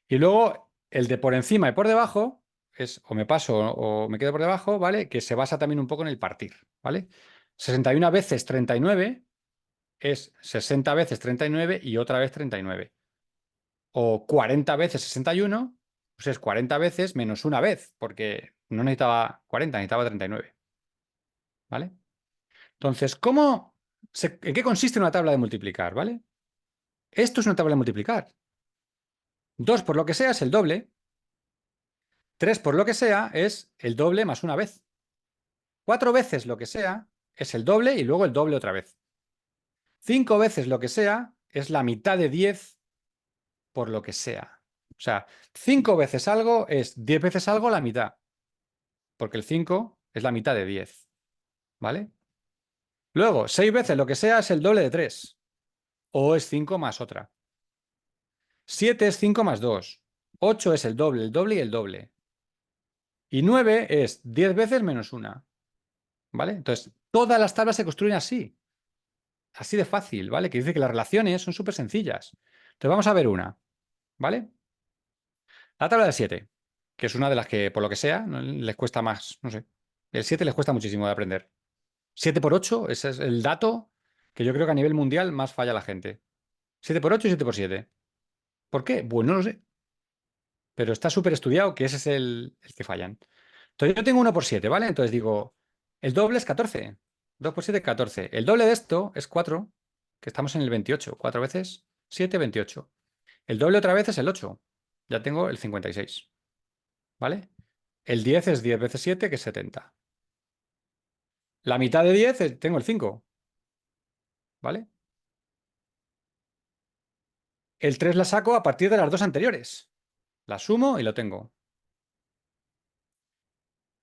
S1: Y luego el de por encima y por debajo es o me paso o me quedo por debajo, ¿vale? Que se basa también un poco en el partir, ¿vale? 61 veces 39 es 60 veces 39 y otra vez 39. O 40 veces 61, pues es 40 veces menos una vez, porque no necesitaba 40, necesitaba 39. ¿Vale? Entonces, ¿en qué consiste una tabla de multiplicar? ¿Vale? Esto es una tabla de multiplicar. 2 por lo que sea es el doble. 3 por lo que sea es el doble más una vez. 4 veces lo que sea es el doble y luego el doble otra vez. 5 veces lo que sea es la mitad de 10 por lo que sea. O sea, 5 veces algo es 10 veces algo la mitad, porque el 5 es la mitad de 10, ¿vale? Luego, 6 veces lo que sea es el doble de 3, o es 5 más otra. 7 es 5 más 2. 8 es el doble y el doble. Y 9 es 10 veces menos una, ¿vale? Entonces, todas las tablas se construyen así de fácil, ¿vale? Que dice que las relaciones son súper sencillas. Entonces, vamos a ver una, ¿vale? La tabla de 7, que es una de las que, por lo que sea, no les cuesta más, no sé. El 7 les cuesta muchísimo de aprender. 7 por 8, ese es el dato que yo creo que a nivel mundial más falla la gente. 7 por 8 y 7 por 7. ¿Por qué? Pues no lo sé. Pero está súper estudiado que ese es el que fallan. Entonces yo tengo 1 por 7, ¿vale? Entonces digo, el doble es 14. 2 por 7, 14. El doble de esto es 4, que estamos en el 28. 4 veces 7, 28. El doble otra vez es el 8. Ya tengo el 56. ¿Vale? El 10 es 10 veces 7, que es 70. La mitad de 10 tengo el 5. ¿Vale? El 3 la saco a partir de las dos anteriores. La sumo y lo tengo.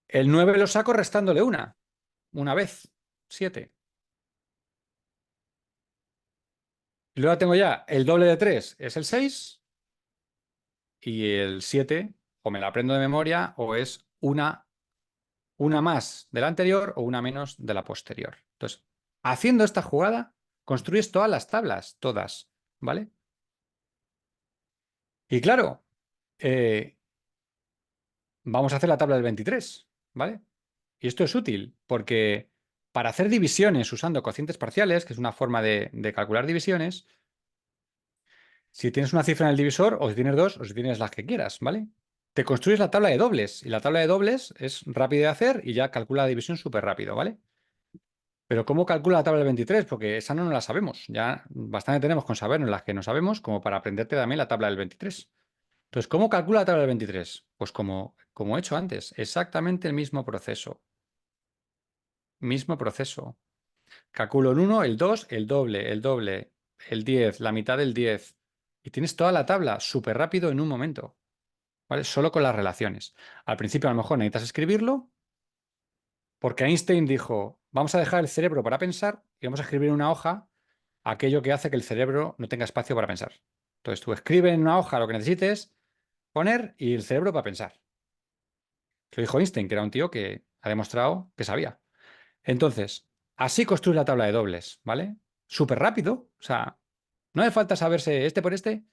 S1: El 9 lo saco restándole una vez, 7. Y luego tengo ya el doble de 3 es el 6 y el 7 o me la aprendo de memoria o es una más de la anterior o una menos de la posterior. Entonces, haciendo esta jugada, construyes todas las tablas, todas, ¿vale? Y claro, eh, vamos a hacer la tabla del 23, ¿vale? Y esto es útil porque para hacer divisiones usando cocientes parciales, que es una forma de calcular divisiones, si tienes una cifra en el divisor, o si tienes dos, o si tienes las que quieras, ¿vale? Te construyes la tabla de dobles, y la tabla de dobles es rápida de hacer y ya calcula la división súper rápido, ¿vale? Pero ¿cómo calcula la tabla del 23? Porque esa no la sabemos. Ya bastante tenemos con sabernos las que no sabemos como para aprenderte también la tabla del 23. Entonces, ¿cómo calcula la tabla del 23? Pues como he hecho antes, exactamente el mismo proceso. Mismo proceso. Calculo el 1, el 2, el doble, el 10, la mitad del 10. Y tienes toda la tabla súper rápido en un momento, ¿vale? Solo con las relaciones. Al principio a lo mejor necesitas escribirlo, porque Einstein dijo, vamos a dejar el cerebro para pensar y vamos a escribir en una hoja aquello que hace que el cerebro no tenga espacio para pensar. Entonces tú escribes en una hoja lo que necesites poner y el cerebro para pensar. Lo dijo Einstein, que era un tío que ha demostrado que sabía. Entonces, así construye la tabla de dobles, ¿vale? Súper rápido. O sea, no hace falta saberse este por este,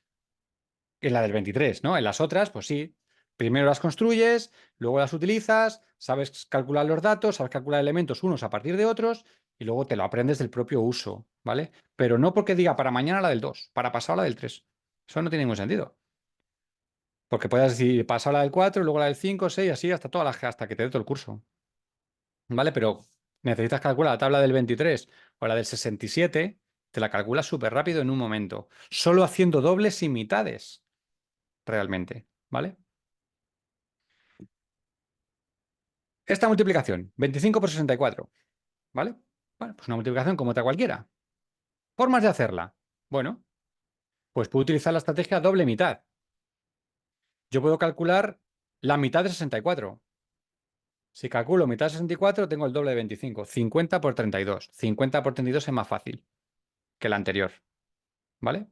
S1: que es la del 23, ¿no? En las otras, pues sí. Primero las construyes, luego las utilizas, sabes calcular los datos, sabes calcular elementos unos a partir de otros y luego te lo aprendes del propio uso, ¿vale? Pero no porque diga para mañana la del 2, para pasado la del 3. Eso no tiene ningún sentido. Porque puedes decir pasado la del 4, luego la del 5, 6, así hasta que te dé todo el curso. ¿Vale? Pero necesitas calcular la tabla del 23 o la del 67, te la calculas súper rápido en un momento, solo haciendo dobles y mitades, realmente, ¿vale? Esta multiplicación, 25 por 64, ¿vale? Bueno, pues una multiplicación como otra cualquiera. Formas de hacerla. Bueno, pues puedo utilizar la estrategia doble mitad. Yo puedo calcular la mitad de 64. Si calculo mitad de 64, tengo el doble de 25. 50 por 32. 50 por 32 es más fácil que la anterior, ¿vale?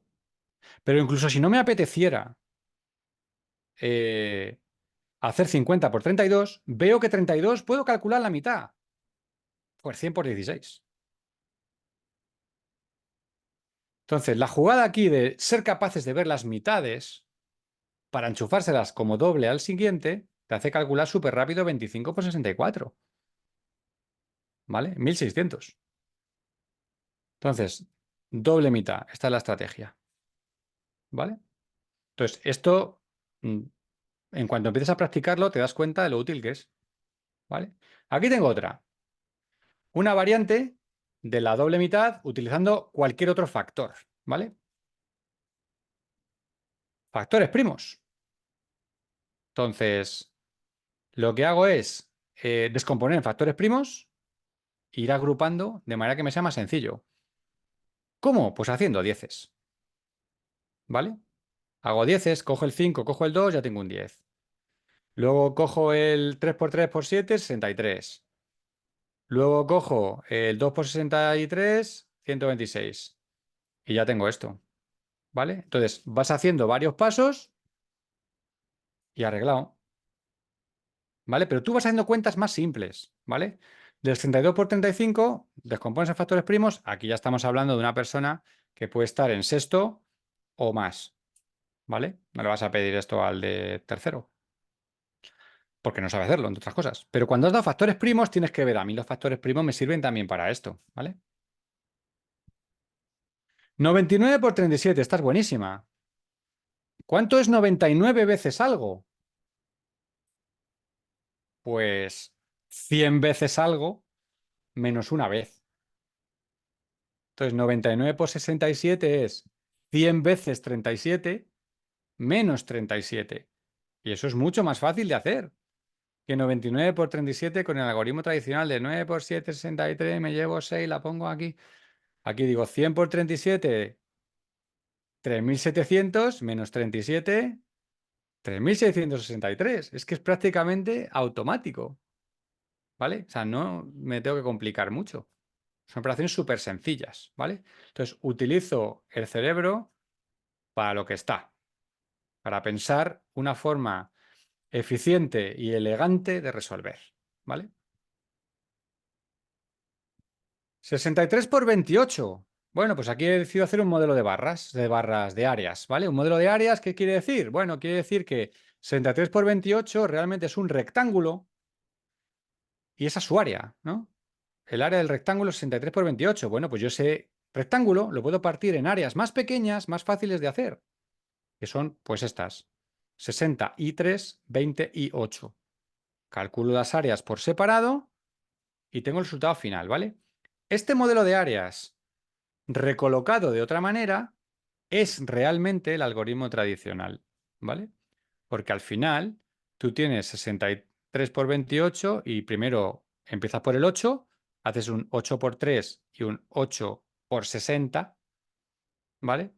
S1: Pero incluso si no me apeteciera eh, hacer 50 por 32, veo que 32 puedo calcular la mitad. Pues 100 por 16. Entonces, la jugada aquí de ser capaces de ver las mitades para enchufárselas como doble al siguiente, te hace calcular súper rápido 25 por 64. ¿Vale? 1600. Entonces, doble mitad. Esta es la estrategia. ¿Vale? Entonces, esto, en cuanto empieces a practicarlo, te das cuenta de lo útil que es. ¿Vale? Aquí tengo otra. Una variante de la doble mitad utilizando cualquier otro factor, ¿vale? Factores primos. Entonces, lo que hago es descomponer en factores primos e ir agrupando de manera que me sea más sencillo. ¿Cómo? Pues haciendo dieces, ¿vale? Hago dieces, cojo el 5, cojo el 2, ya tengo un 10. Luego cojo el 3 por 3 por 7, 63. Luego cojo el 2 por 63, 126. Y ya tengo esto, ¿vale? Entonces, vas haciendo varios pasos y arreglado. ¿Vale? Pero tú vas haciendo cuentas más simples, ¿vale? Del 32 por 35, descompones en factores primos, aquí ya estamos hablando de una persona que puede estar en sexto o más, ¿vale? No le vas a pedir esto al de tercero, porque no sabe hacerlo, entre otras cosas. Pero cuando has dado factores primos, tienes que ver, a mí los factores primos me sirven también para esto, ¿vale? 99 por 37, esta es buenísima. ¿Cuánto es 99 veces algo? Pues 100 veces algo menos una vez. Entonces, 99 por 67 es 100 veces 37 menos 37. Y eso es mucho más fácil de hacer que 99 por 37 con el algoritmo tradicional de 9 por 7, 63, me llevo 6, la pongo aquí. Aquí digo 100 por 37, 3700 menos 37, 3663. Es que es prácticamente automático. ¿vale? O sea, no me tengo que complicar mucho. Son operaciones súper sencillas, ¿vale? Entonces, utilizo el cerebro para lo que está, para pensar una forma eficiente y elegante de resolver, ¿vale? 63 por 28. Bueno, pues aquí he decidido hacer un modelo de barras de áreas, ¿vale? Un modelo de áreas, ¿qué quiere decir? Bueno, quiere decir que 63 por 28 realmente es un rectángulo y esa es su área, ¿no? El área del rectángulo es 63 por 28. Bueno, pues yo ese rectángulo lo puedo partir en áreas más pequeñas, más fáciles de hacer, que son pues estas, 60 y 3, 20 y 8. Calculo las áreas por separado y tengo el resultado final, ¿vale? Este modelo de áreas recolocado de otra manera es realmente el algoritmo tradicional, ¿vale? Porque al final tú tienes 63 por 28 y primero empiezas por el 8, haces un 8 por 3 y un 8 por 60, ¿vale?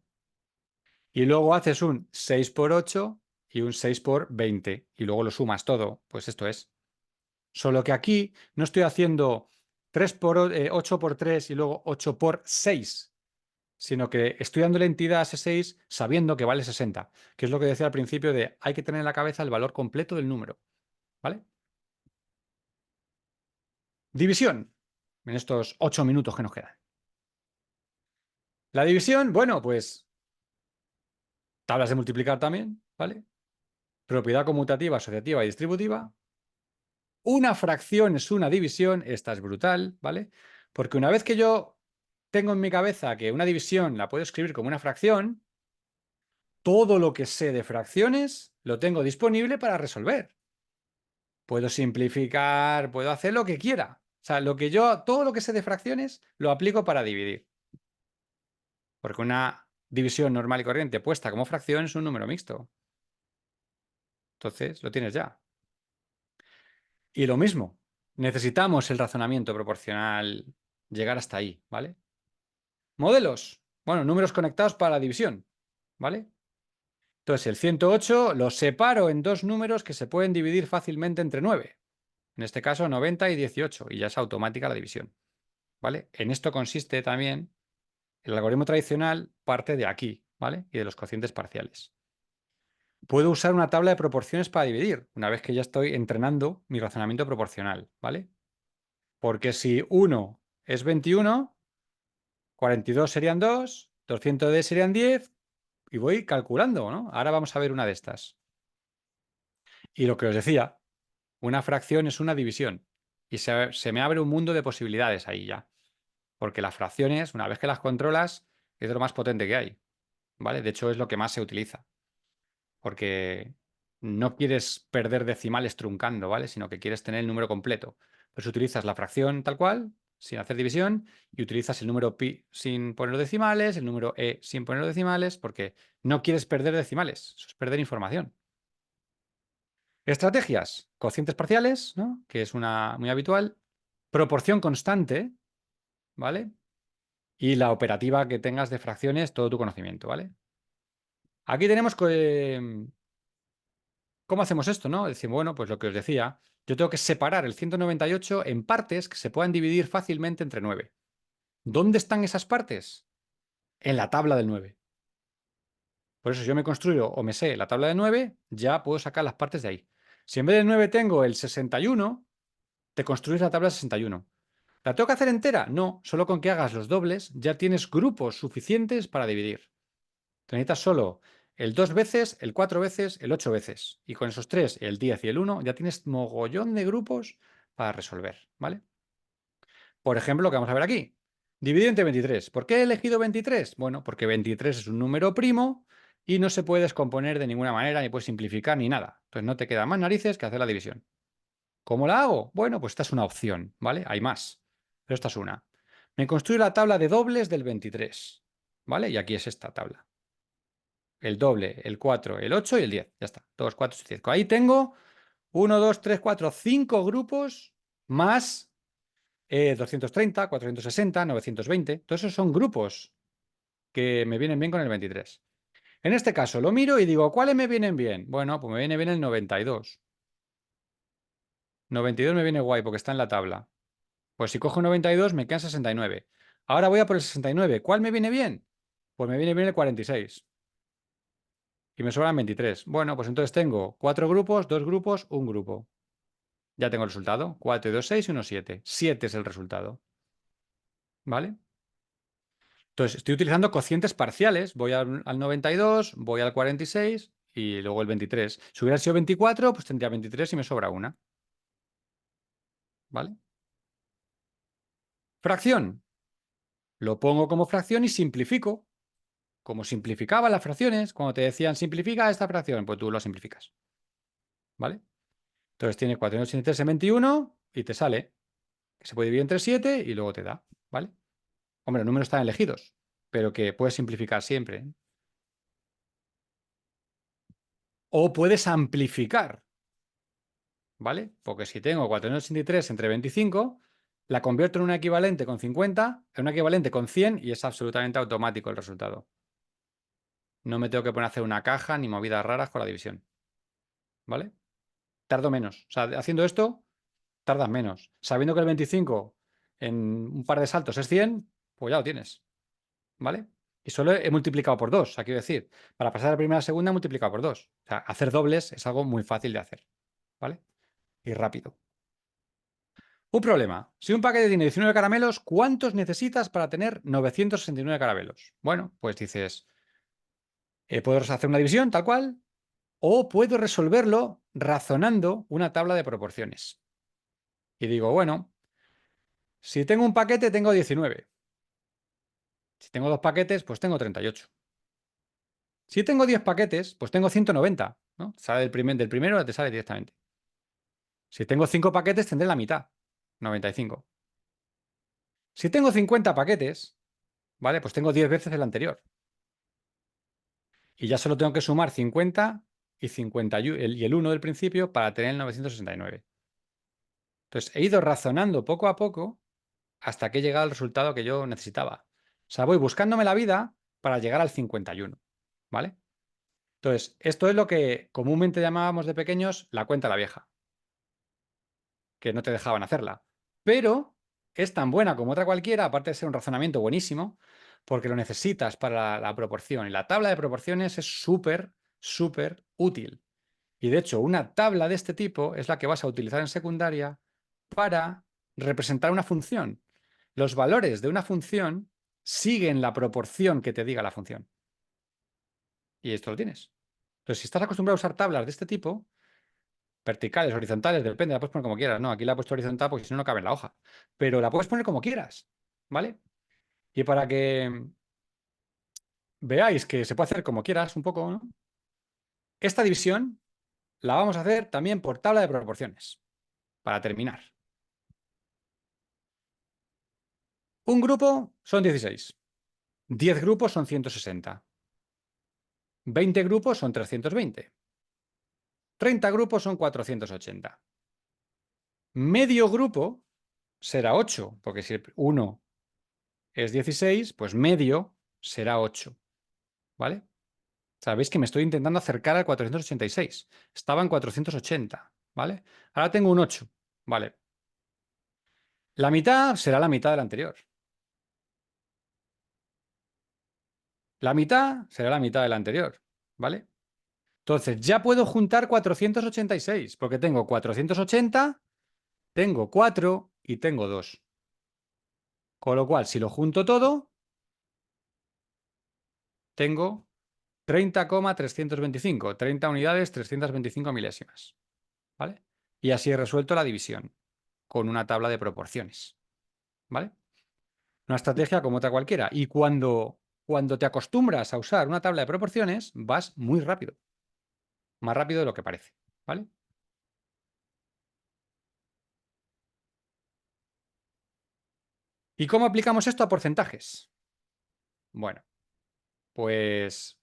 S1: Y luego haces un 6 por 8 y un 6 por 20 y luego lo sumas todo, pues esto es. Solo que aquí no estoy haciendo 8 por 3 y luego 8 por 6, sino que estoy dando la entidad a ese 6 sabiendo que vale 60, que es lo que decía al principio de hay que tener en la cabeza el valor completo del número, ¿vale? División, en estos 8 minutos que nos quedan. La división, bueno, pues tablas de multiplicar también, ¿vale? Propiedad conmutativa, asociativa y distributiva. Una fracción es una división, esta es brutal, ¿vale? Porque una vez que yo tengo en mi cabeza que una división la puedo escribir como una fracción, todo lo que sé de fracciones lo tengo disponible para resolver. Puedo simplificar, puedo hacer lo que quiera. O sea, todo lo que sé de fracciones lo aplico para dividir. Porque una división normal y corriente puesta como fracción es un número mixto. Entonces, lo tienes ya. Y lo mismo, necesitamos el razonamiento proporcional, llegar hasta ahí, ¿vale? Modelos. Bueno, números conectados para la división, ¿vale? Entonces, el 108 lo separo en dos números que se pueden dividir fácilmente entre 9. En este caso, 90 y 18, y ya es automática la división, ¿vale? En esto consiste también el algoritmo tradicional, parte de aquí, ¿vale? Y de los cocientes parciales. Puedo usar una tabla de proporciones para dividir, una vez que ya estoy entrenando mi razonamiento proporcional, ¿vale? Porque si 1 es 21, 42 serían 2, 210 serían 10, y voy calculando, ¿no? Ahora vamos a ver una de estas. Y lo que os decía, una fracción es una división. Y se me abre un mundo de posibilidades ahí ya. Porque las fracciones, una vez que las controlas, es de lo más potente que hay, ¿vale? De hecho, es lo que más se utiliza. Porque no quieres perder decimales truncando, ¿vale? Sino que quieres tener el número completo. Pues utilizas la fracción tal cual, sin hacer división, y utilizas el número pi sin poner los decimales, el número e sin poner los decimales, porque no quieres perder decimales, eso es perder información. Estrategias, cocientes parciales, ¿no? Que es una muy habitual, proporción constante, ¿vale? Y la operativa que tengas de fracciones, todo tu conocimiento, ¿vale? Aquí tenemos ¿cómo hacemos esto, no? Decimos, bueno, pues lo que os decía, yo tengo que separar el 198 en partes que se puedan dividir fácilmente entre 9. ¿Dónde están esas partes? En la tabla del 9. Por eso, si yo me construyo o me sé la tabla de 9, ya puedo sacar las partes de ahí. Si en vez del 9 tengo el 61, te construyes la tabla 61. ¿La tengo que hacer entera? No, solo con que hagas los dobles ya tienes grupos suficientes para dividir. Te necesitas solo el 2 veces, el 4 veces, el 8 veces. Y con esos 3, el 10 y el 1, ya tienes mogollón de grupos para resolver, ¿vale? Por ejemplo, lo que vamos a ver aquí. Dividir entre 23. ¿Por qué he elegido 23? Bueno, porque 23 es un número primo y no se puede descomponer de ninguna manera, ni puedes simplificar, ni nada. Entonces no te queda más narices que hacer la división. ¿Cómo la hago? Bueno, pues esta es una opción, ¿vale? Hay más, pero esta es una. Me construyo la tabla de dobles del 23, ¿vale? Y aquí es esta tabla. El doble, el 4, el 8 y el 10. Ya está. 2, 4, 5. Ahí tengo 1, 2, 3, 4, 5 grupos más 230, 460, 920. Todos esos son grupos que me vienen bien con el 23. En este caso lo miro y digo, ¿cuáles me vienen bien? Bueno, pues me viene bien el 92. 92 me viene guay porque está en la tabla. Pues si cojo 92 me quedan 69. Ahora voy a por el 69. ¿Cuál me viene bien? Pues me viene bien el 46. Y me sobran 23. Bueno, pues entonces tengo 4 grupos, 2 grupos, un grupo. Ya tengo el resultado. 4 y 2, 6 y 1, 7. 7 es el resultado. ¿Vale? Entonces estoy utilizando cocientes parciales. Voy al 92, voy al 46 y luego el 23. Si hubiera sido 24, pues tendría 23 y me sobra una. ¿Vale? Fracción. Lo pongo como fracción y simplifico. Como simplificaba las fracciones, cuando te decían simplifica esta fracción, pues tú lo simplificas. ¿Vale? Entonces tienes 483 en 21 y te sale que se puede dividir entre 7 y luego te da. ¿Vale? Hombre, los números están elegidos, pero que puedes simplificar siempre, ¿eh? O puedes amplificar, ¿vale? Porque si tengo 483 entre 25, la convierto en un equivalente con 50, en un equivalente con 100 y es absolutamente automático el resultado. No me tengo que poner a hacer una caja ni movidas raras con la división. ¿Vale? Tardo menos. O sea, haciendo esto, tardas menos. Sabiendo que el 25 en un par de saltos es 100, pues ya lo tienes. ¿Vale? Y solo he multiplicado por 2, o sea, quiero decir, para pasar de la primera a la segunda he multiplicado por 2. O sea, hacer dobles es algo muy fácil de hacer. ¿Vale? Y rápido. Un problema. Si un paquete tiene 19 caramelos, ¿cuántos necesitas para tener 969 caramelos? Bueno, pues dices, puedo hacer una división tal cual, o puedo resolverlo razonando una tabla de proporciones. Y digo, bueno, si tengo un paquete, tengo 19. Si tengo 2 paquetes, pues tengo 38. Si tengo 10 paquetes, pues tengo 190, ¿no? Sale del primero, te sale directamente. Si tengo 5 paquetes, tendré la mitad, 95. Si tengo 50 paquetes, ¿vale? Pues tengo 10 veces el anterior. Y ya solo tengo que sumar 50 y 50 y el 1 del principio para tener el 969. Entonces, he ido razonando poco a poco hasta que he llegado al resultado que yo necesitaba. O sea, voy buscándome la vida para llegar al 51, ¿vale? Entonces, esto es lo que comúnmente llamábamos de pequeños la cuenta a la vieja, que no te dejaban hacerla. Pero es tan buena como otra cualquiera, aparte de ser un razonamiento buenísimo, porque lo necesitas para la proporción. Y la tabla de proporciones es súper, súper útil. Y de hecho, una tabla de este tipo es la que vas a utilizar en secundaria para representar una función. Los valores de una función siguen la proporción que te diga la función. Y esto lo tienes. Entonces, si estás acostumbrado a usar tablas de este tipo, verticales, horizontales, depende, la puedes poner como quieras. No, aquí la he puesto horizontal porque si no, no cabe en la hoja. Pero la puedes poner como quieras, ¿vale? Y para que veáis que se puede hacer como quieras un poco, ¿no? Esta división la vamos a hacer también por tabla de proporciones, para terminar. Un grupo son 16. 10 grupos son 160. 20 grupos son 320. 30 grupos son 480. Medio grupo será 8, porque si 1 es 16, pues medio será 8. ¿Vale? Sabéis que me estoy intentando acercar al 486. Estaba en 480. ¿Vale? Ahora tengo un 8. ¿Vale? La mitad será la mitad del anterior. La mitad será la mitad del anterior. ¿Vale? Entonces, ya puedo juntar 486, porque tengo 480, tengo 4 y tengo 2. Con lo cual, si lo junto todo, tengo 30,325, 30 unidades, 325 milésimas. ¿Vale? Y así he resuelto la división con una tabla de proporciones. ¿Vale? Una estrategia como otra cualquiera. Y cuando te acostumbras a usar una tabla de proporciones, vas muy rápido. Más rápido de lo que parece. ¿Vale? ¿Y cómo aplicamos esto a porcentajes? Bueno, pues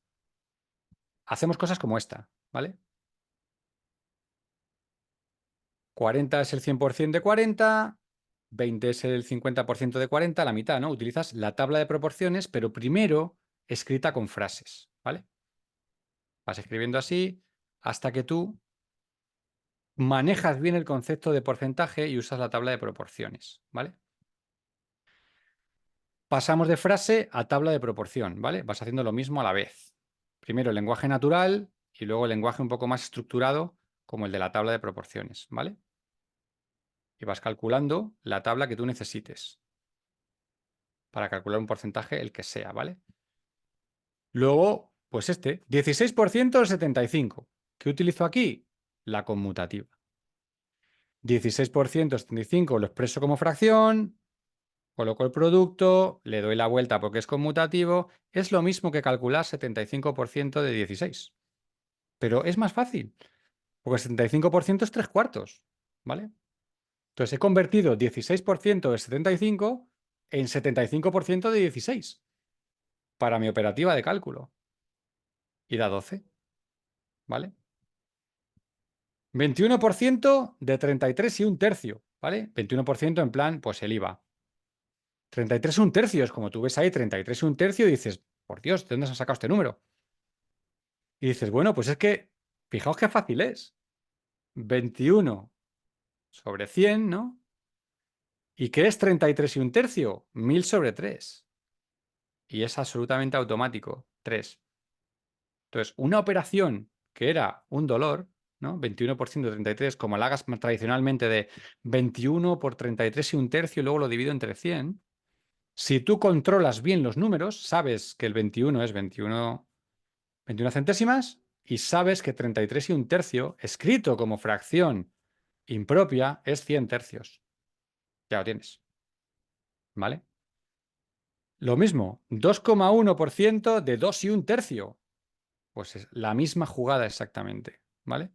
S1: hacemos cosas como esta, ¿vale? 40 es el 100% de 40, 20 es el 50% de 40, la mitad, ¿no? Utilizas la tabla de proporciones, pero primero escrita con frases, ¿vale? Vas escribiendo así hasta que tú manejas bien el concepto de porcentaje y usas la tabla de proporciones, ¿vale? Pasamos de frase a tabla de proporción, ¿vale? Vas haciendo lo mismo a la vez. Primero el lenguaje natural y luego el lenguaje un poco más estructurado, como el de la tabla de proporciones, ¿vale? Y vas calculando la tabla que tú necesites para calcular un porcentaje, el que sea, ¿vale? Luego, pues 16% del 75. ¿Qué utilizo aquí? La conmutativa. 16% del 75 lo expreso como fracción, coloco el producto, le doy la vuelta porque es conmutativo. Es lo mismo que calcular 75% de 16. Pero es más fácil, porque 75% es 3/4, ¿vale? Entonces he convertido 16% de 75 en 75% de 16 para mi operativa de cálculo. Y da 12, ¿vale? 21% de 33 1/3, ¿vale? 21% en plan, pues el IVA. 33 1/3, como tú ves ahí, 33 1/3, y dices, por Dios, ¿de dónde se ha sacado este número? Y dices, bueno, pues es que, fijaos qué fácil es. 21 sobre 100, ¿no? ¿Y qué es 33 1/3? 1000 sobre 3. Y es absolutamente automático, 3. Entonces, una operación que era un dolor, ¿no? 21% de 33, como la hagas tradicionalmente de 21 por 33 1/3 y luego lo divido entre 100. Si tú controlas bien los números, sabes que el 21 es 21 centésimas y sabes que 33 1/3, escrito como fracción impropia, es 100 tercios. Ya lo tienes, ¿vale? Lo mismo, 2,1% de 2 1/3. Pues es la misma jugada exactamente, ¿vale?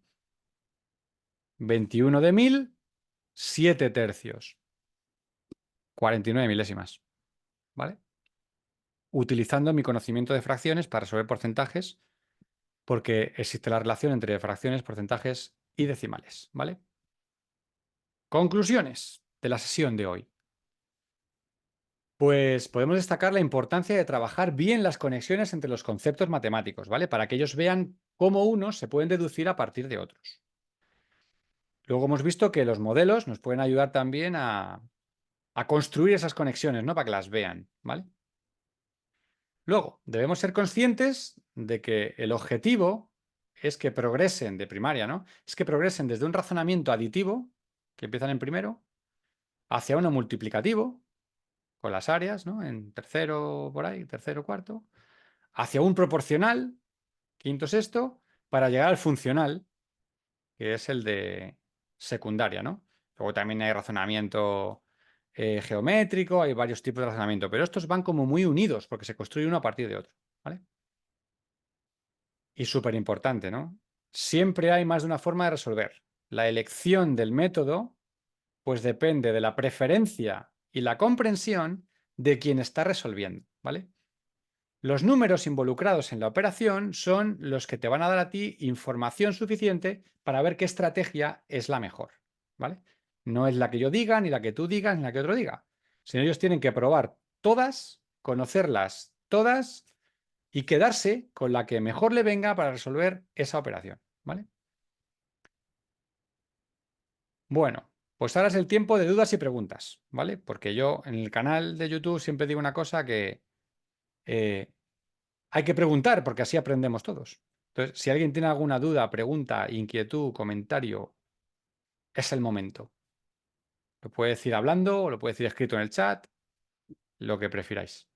S1: 21 de 1000, 7 tercios, 49 milésimas, ¿vale? Utilizando mi conocimiento de fracciones para resolver porcentajes, porque existe la relación entre fracciones, porcentajes y decimales, ¿vale? Conclusiones de la sesión de hoy. Pues podemos destacar la importancia de trabajar bien las conexiones entre los conceptos matemáticos, ¿vale? Para que ellos vean cómo unos se pueden deducir a partir de otros. Luego hemos visto que los modelos nos pueden ayudar también a construir esas conexiones, ¿no? Para que las vean, ¿vale? Luego, debemos ser conscientes de que el objetivo es que progresen de primaria, ¿no? Es que progresen desde un razonamiento aditivo, que empiezan en primero, hacia uno multiplicativo, con las áreas, ¿no? En tercero, por ahí, tercero, cuarto, hacia un proporcional, quinto, sexto, para llegar al funcional, que es el de secundaria, ¿no? Luego también hay razonamiento geométrico, hay varios tipos de razonamiento, pero estos van como muy unidos porque se construye uno a partir de otro, ¿vale? Y súper importante, ¿no? Siempre hay más de una forma de resolver. La elección del método, pues depende de la preferencia y la comprensión de quien está resolviendo, ¿vale? Los números involucrados en la operación son los que te van a dar a ti información suficiente para ver qué estrategia es la mejor, ¿vale? No es la que yo diga, ni la que tú digas, ni la que otro diga, sino ellos tienen que probar todas, conocerlas todas y quedarse con la que mejor le venga para resolver esa operación, ¿vale? Bueno, pues ahora es el tiempo de dudas y preguntas, ¿vale? Porque yo en el canal de YouTube siempre digo una cosa que eh, hay que preguntar porque así aprendemos todos. Entonces, si alguien tiene alguna duda, pregunta, inquietud, comentario, es el momento. Lo puede decir hablando o lo puede decir escrito en el chat, lo que prefiráis.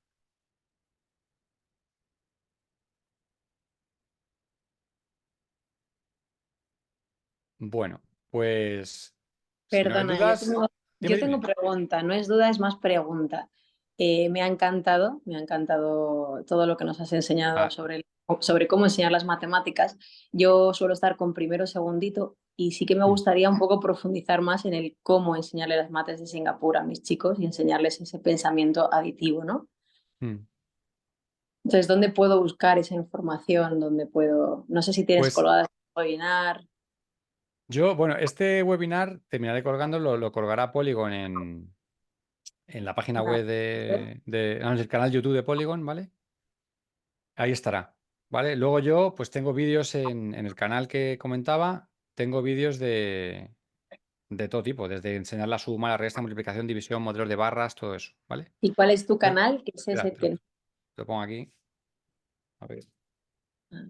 S1: Bueno, pues si no hay
S3: Perdona, yo
S1: dudas,
S3: tengo,
S1: dime,
S3: yo tengo
S1: dime.
S3: pregunta, no es duda, es más pregunta. Me ha encantado todo lo que nos has enseñado
S1: Ah,
S3: sobre cómo enseñar las matemáticas. Yo suelo estar con primero, segundito, y sí que me
S1: mm,
S3: gustaría un poco profundizar más en el cómo enseñarle las mates de Singapur a mis chicos y enseñarles ese pensamiento aditivo, ¿no?
S1: mm.
S3: Entonces, ¿dónde puedo buscar esa información? ¿Dónde puedo? No sé si tienes
S1: Pues
S3: colgadas el webinar.
S1: yo, bueno, este webinar terminaré colgando, lo colgará Polygon en la página
S3: Ah,
S1: web en el canal YouTube de Polygon, ¿vale? Ahí estará, ¿vale? Luego yo, pues tengo vídeos en el canal que comentaba, tengo vídeos de todo tipo, desde enseñar la suma, la resta, multiplicación, división, modelos de barras, todo eso, ¿vale?
S3: ¿Y cuál es tu
S1: Entonces,
S3: canal? Que es
S1: espera,
S3: ese que...
S1: lo pongo aquí. A ver.
S3: Ah.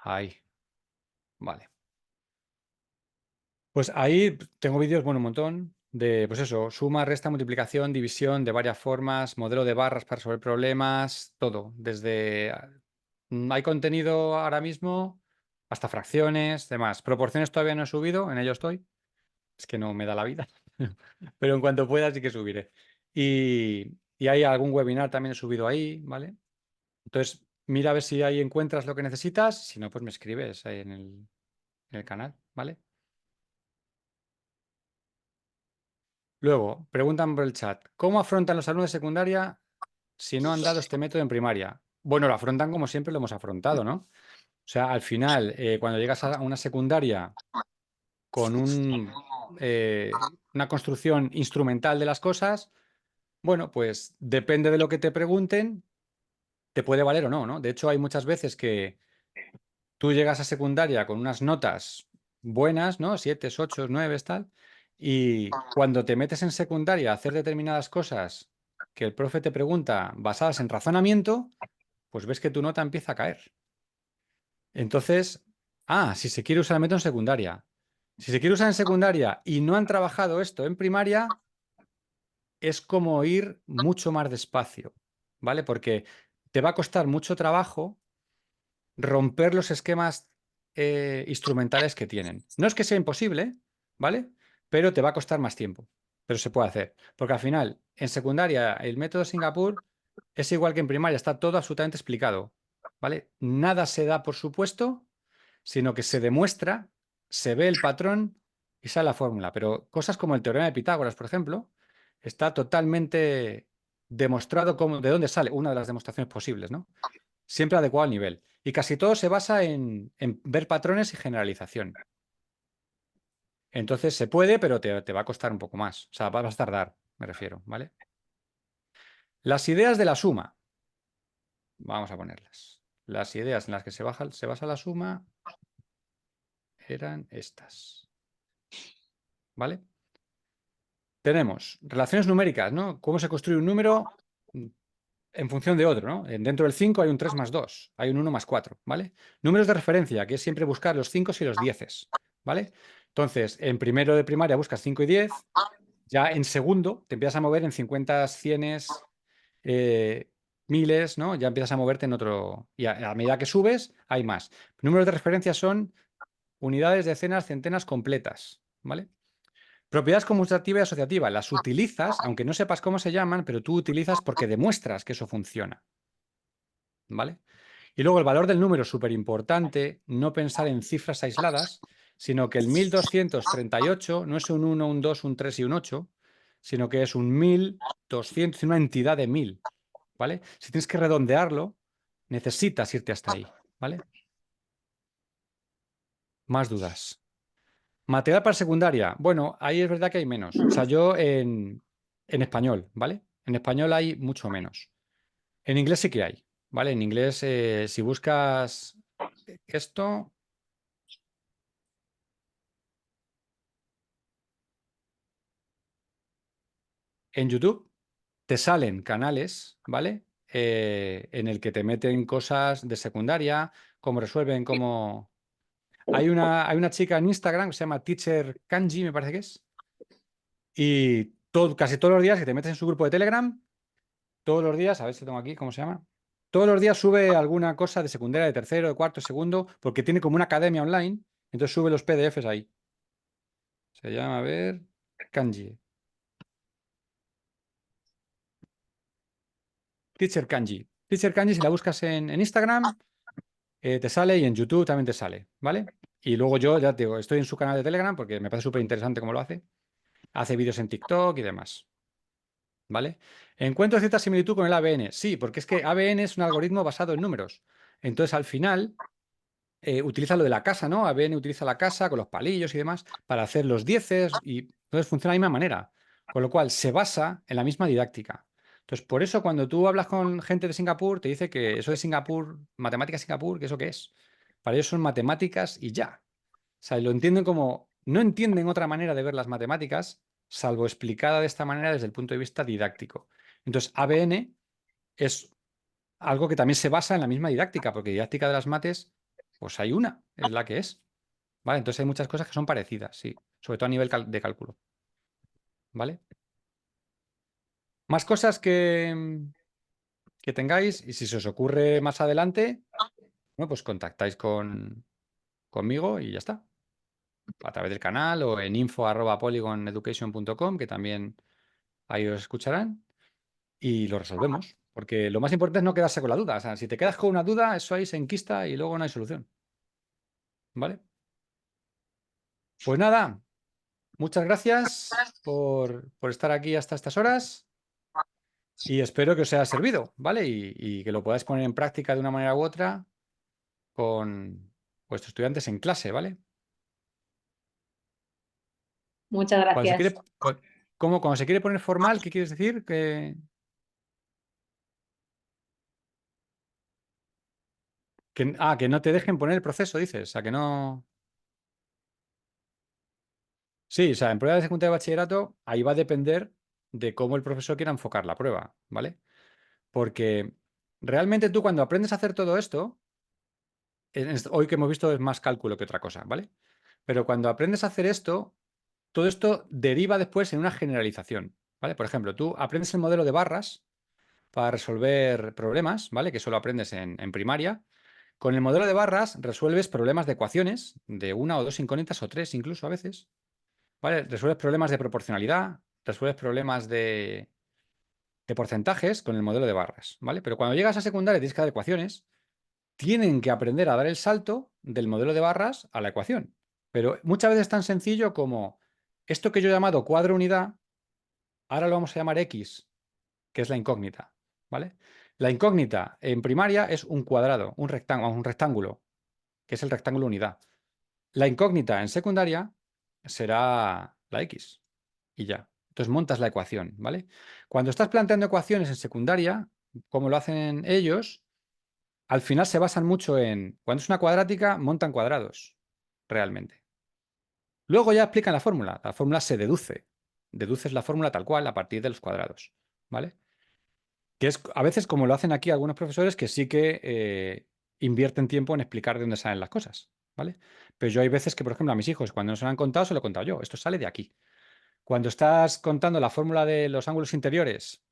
S1: Ahí, vale. Pues ahí tengo vídeos, bueno, un montón de, pues eso, suma, resta, multiplicación, división de varias formas, modelo de barras para resolver problemas, todo. Desde, hay contenido ahora mismo, hasta fracciones, demás. Proporciones todavía no he subido, en ello estoy. Es que no me da la vida. Pero en cuanto pueda sí que subiré. Y hay algún webinar también he subido ahí, ¿vale? Entonces, mira a ver si ahí encuentras lo que necesitas. Si no, pues me escribes ahí en el canal, ¿vale? Luego, preguntan por el chat, ¿cómo afrontan los alumnos de secundaria si no han dado este método en primaria? Bueno, lo afrontan como siempre lo hemos afrontado, ¿no? O sea, al final, cuando llegas a una secundaria con una construcción instrumental de las cosas, bueno, pues depende de lo que te pregunten, te puede valer o no, ¿no? De hecho, hay muchas veces que tú llegas a secundaria con unas notas buenas, ¿no? 7, 8, 9, tal. Y cuando te metes en secundaria a hacer determinadas cosas que el profe te pregunta basadas en razonamiento, pues ves que tu nota empieza a caer. Entonces, si se quiere usar el método en secundaria. Si se quiere usar en secundaria y no han trabajado esto en primaria, es como ir mucho más despacio, ¿vale? Porque te va a costar mucho trabajo romper los esquemas instrumentales que tienen. No es que sea imposible, ¿vale? Pero te va a costar más tiempo. Pero se puede hacer. Porque al final, en secundaria, el método Singapur es igual que en primaria, está todo absolutamente explicado, ¿vale? Nada se da por supuesto, sino que se demuestra, se ve el patrón y sale la fórmula. Pero cosas como el teorema de Pitágoras, por ejemplo, está totalmente demostrado de dónde sale, una de las demostraciones posibles, ¿no? Siempre adecuado al nivel. Y casi todo se basa en ver patrones y generalización. Entonces se puede, pero te va a costar un poco más. O sea, vas a tardar, me refiero, ¿vale? Las ideas de la suma. Vamos a ponerlas. Las ideas en las que se basa la suma eran estas. ¿Vale? Tenemos relaciones numéricas, ¿no? ¿Cómo se construye un número en función de otro, ¿no? Dentro del 5 hay un 3 más 2, hay un 1 más 4, ¿vale? Números de referencia, que es siempre buscar los 5 y los 10, ¿vale? Entonces, en primero de primaria buscas 5 y 10, ya en segundo te empiezas a mover en 50, 100, miles, ¿no? Ya empiezas a moverte en otro... Y a medida que subes, hay más. Números de referencia son unidades, decenas, centenas completas, ¿vale? Propiedades conmutativa y asociativa, las utilizas, aunque no sepas cómo se llaman, pero tú utilizas porque demuestras que eso funciona, ¿vale? Y luego el valor del número es súper importante, no pensar en cifras aisladas, sino que el 1238 no es un 1, un 2, un 3 y un 8, sino que es un 1200, una entidad de 1000, ¿vale? Si tienes que redondearlo, necesitas irte hasta ahí, ¿vale? Más dudas. Material para secundaria. Bueno, ahí es verdad que hay menos. O sea, yo en español, ¿vale? En español hay mucho menos. En inglés sí que hay, ¿vale? En inglés, si buscas esto en YouTube, te salen canales, ¿vale? En el que te meten cosas de secundaria, cómo resuelven, cómo... Hay una chica en Instagram que se llama Teacher Kanji, me parece que es, y casi todos los días que te metes en su grupo de Telegram, todos los días, a ver si tengo aquí, ¿cómo se llama? Todos los días sube alguna cosa de secundaria, de tercero, de cuarto, de segundo, porque tiene como una academia online, entonces sube los PDFs ahí. Se llama, a ver, Kanji. Teacher Kanji. Teacher Kanji, si la buscas en Instagram, te sale y en YouTube también te sale, ¿vale? Y luego yo, ya te digo, estoy en su canal de Telegram porque me parece súper interesante cómo lo hace. Hace vídeos en TikTok y demás, ¿vale? Encuentro cierta similitud con el ABN. Sí, porque es que ABN es un algoritmo basado en números. Entonces, al final, utiliza lo de la casa, ¿no? ABN utiliza la casa con los palillos y demás para hacer los dieces y entonces funciona de la misma manera. Con lo cual, se basa en la misma didáctica. Entonces, por eso cuando tú hablas con gente de Singapur, te dice que eso de Singapur, matemáticas Singapur, ¿que eso qué es? Para ellos son matemáticas y ya. O sea, lo entienden como, no entienden otra manera de ver las matemáticas, salvo explicada de esta manera desde el punto de vista didáctico. Entonces, ABN es algo que también se basa en la misma didáctica, porque didáctica de las mates, pues hay una, es la que es. ¿Vale? Entonces hay muchas cosas que son parecidas, sí, sobre todo a nivel de cálculo. ¿Vale? Más cosas que tengáis, y si se os ocurre más adelante, bueno, pues contactáis conmigo y ya está. A través del canal o en info@polygoneducation.com, que también ahí os escucharán, y lo resolvemos. Porque lo más importante es no quedarse con la duda. O sea, si te quedas con una duda, eso ahí se enquista y luego no hay solución. ¿Vale? Pues nada, muchas gracias por estar aquí hasta estas horas y espero que os haya servido, ¿vale? Y que lo podáis poner en práctica de una manera u otra con vuestros estudiantes en clase, ¿vale?
S3: Muchas
S1: Cuando se
S3: gracias.
S1: quiere, cuando se quiere poner formal, ¿qué quieres decir? Que no te dejen poner el proceso, dices. O sea, que no. Sí, o sea, en prueba de secundaria de bachillerato, ahí va a depender de cómo el profesor quiera enfocar la prueba, ¿vale? Porque realmente tú cuando aprendes a hacer todo esto, hoy que hemos visto es más cálculo que otra cosa, ¿vale? Pero cuando aprendes a hacer esto, todo esto deriva después en una generalización, ¿vale? Por ejemplo, tú aprendes el modelo de barras para resolver problemas, ¿vale? Que eso lo aprendes en primaria. Con el modelo de barras resuelves problemas de ecuaciones, de una o dos incógnitas o tres incluso a veces, ¿vale? Resuelves problemas de proporcionalidad, resuelves problemas de porcentajes con el modelo de barras, ¿vale? Pero cuando llegas a secundaria y tienes que dar ecuaciones, tienen que aprender a dar el salto del modelo de barras a la ecuación. Pero muchas veces es tan sencillo como esto que yo he llamado cuadro unidad, ahora lo vamos a llamar X, que es la incógnita, ¿vale? La incógnita en primaria es un cuadrado, un rectángulo, que es el rectángulo unidad. La incógnita en secundaria será la X y ya. Entonces montas la ecuación, ¿vale? Cuando estás planteando ecuaciones en secundaria, como lo hacen ellos, al final se basan mucho en, cuando es una cuadrática, montan cuadrados, realmente. Luego ya explican la fórmula se deduce, deduces la fórmula tal cual a partir de los cuadrados, ¿vale? Que es a veces como lo hacen aquí algunos profesores que sí que invierten tiempo en explicar de dónde salen las cosas, ¿vale? Pero yo hay veces que, por ejemplo, a mis hijos, cuando nos lo han contado, se lo he contado yo, esto sale de aquí. Cuando estás contando la fórmula de los ángulos interiores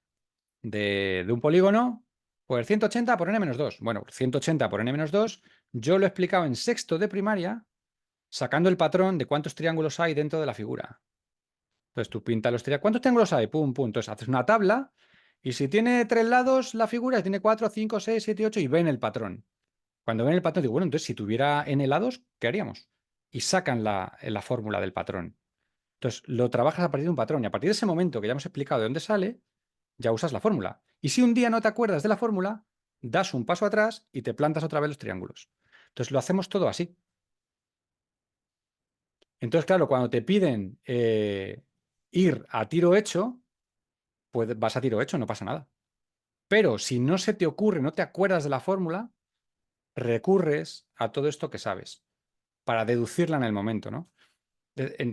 S1: de un polígono, pues 180 por n-2. Bueno, 180 por n-2, yo lo he explicado en sexto de primaria, sacando el patrón de cuántos triángulos hay dentro de la figura. Entonces tú pintas los triángulos. ¿Cuántos triángulos hay? Pum, pum. Entonces haces una tabla y si tiene tres lados la figura, si tiene 4, 5, 6, 7, 8 y ven el patrón. Cuando ven el patrón, digo, bueno, entonces si tuviera n lados, ¿qué haríamos? Y sacan la fórmula del patrón. Entonces lo trabajas a partir de un patrón y a partir de ese momento que ya hemos explicado de dónde sale, ya usas la fórmula. Y si un día no te acuerdas de la fórmula, das un paso atrás y te plantas otra vez los triángulos. Entonces lo hacemos todo así. Entonces, claro, cuando te piden ir a tiro hecho, pues vas a tiro hecho, no pasa nada. Pero si no se te ocurre, no te acuerdas de la fórmula, recurres a todo esto que sabes para deducirla en el momento, ¿no?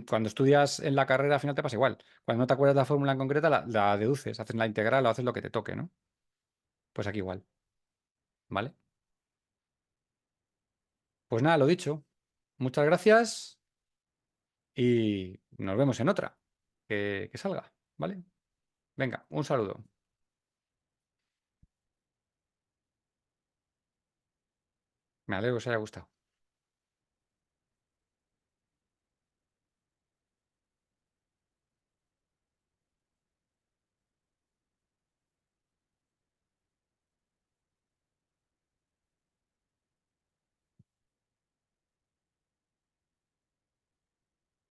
S1: Cuando estudias en la carrera, al final te pasa igual. Cuando no te acuerdas de la fórmula en concreta, la deduces, haces la integral o haces lo que te toque, ¿no? Pues aquí igual, ¿vale? Pues nada, lo dicho. Muchas gracias y nos vemos en otra que salga, ¿vale? Venga, un saludo. Me alegro que os haya gustado.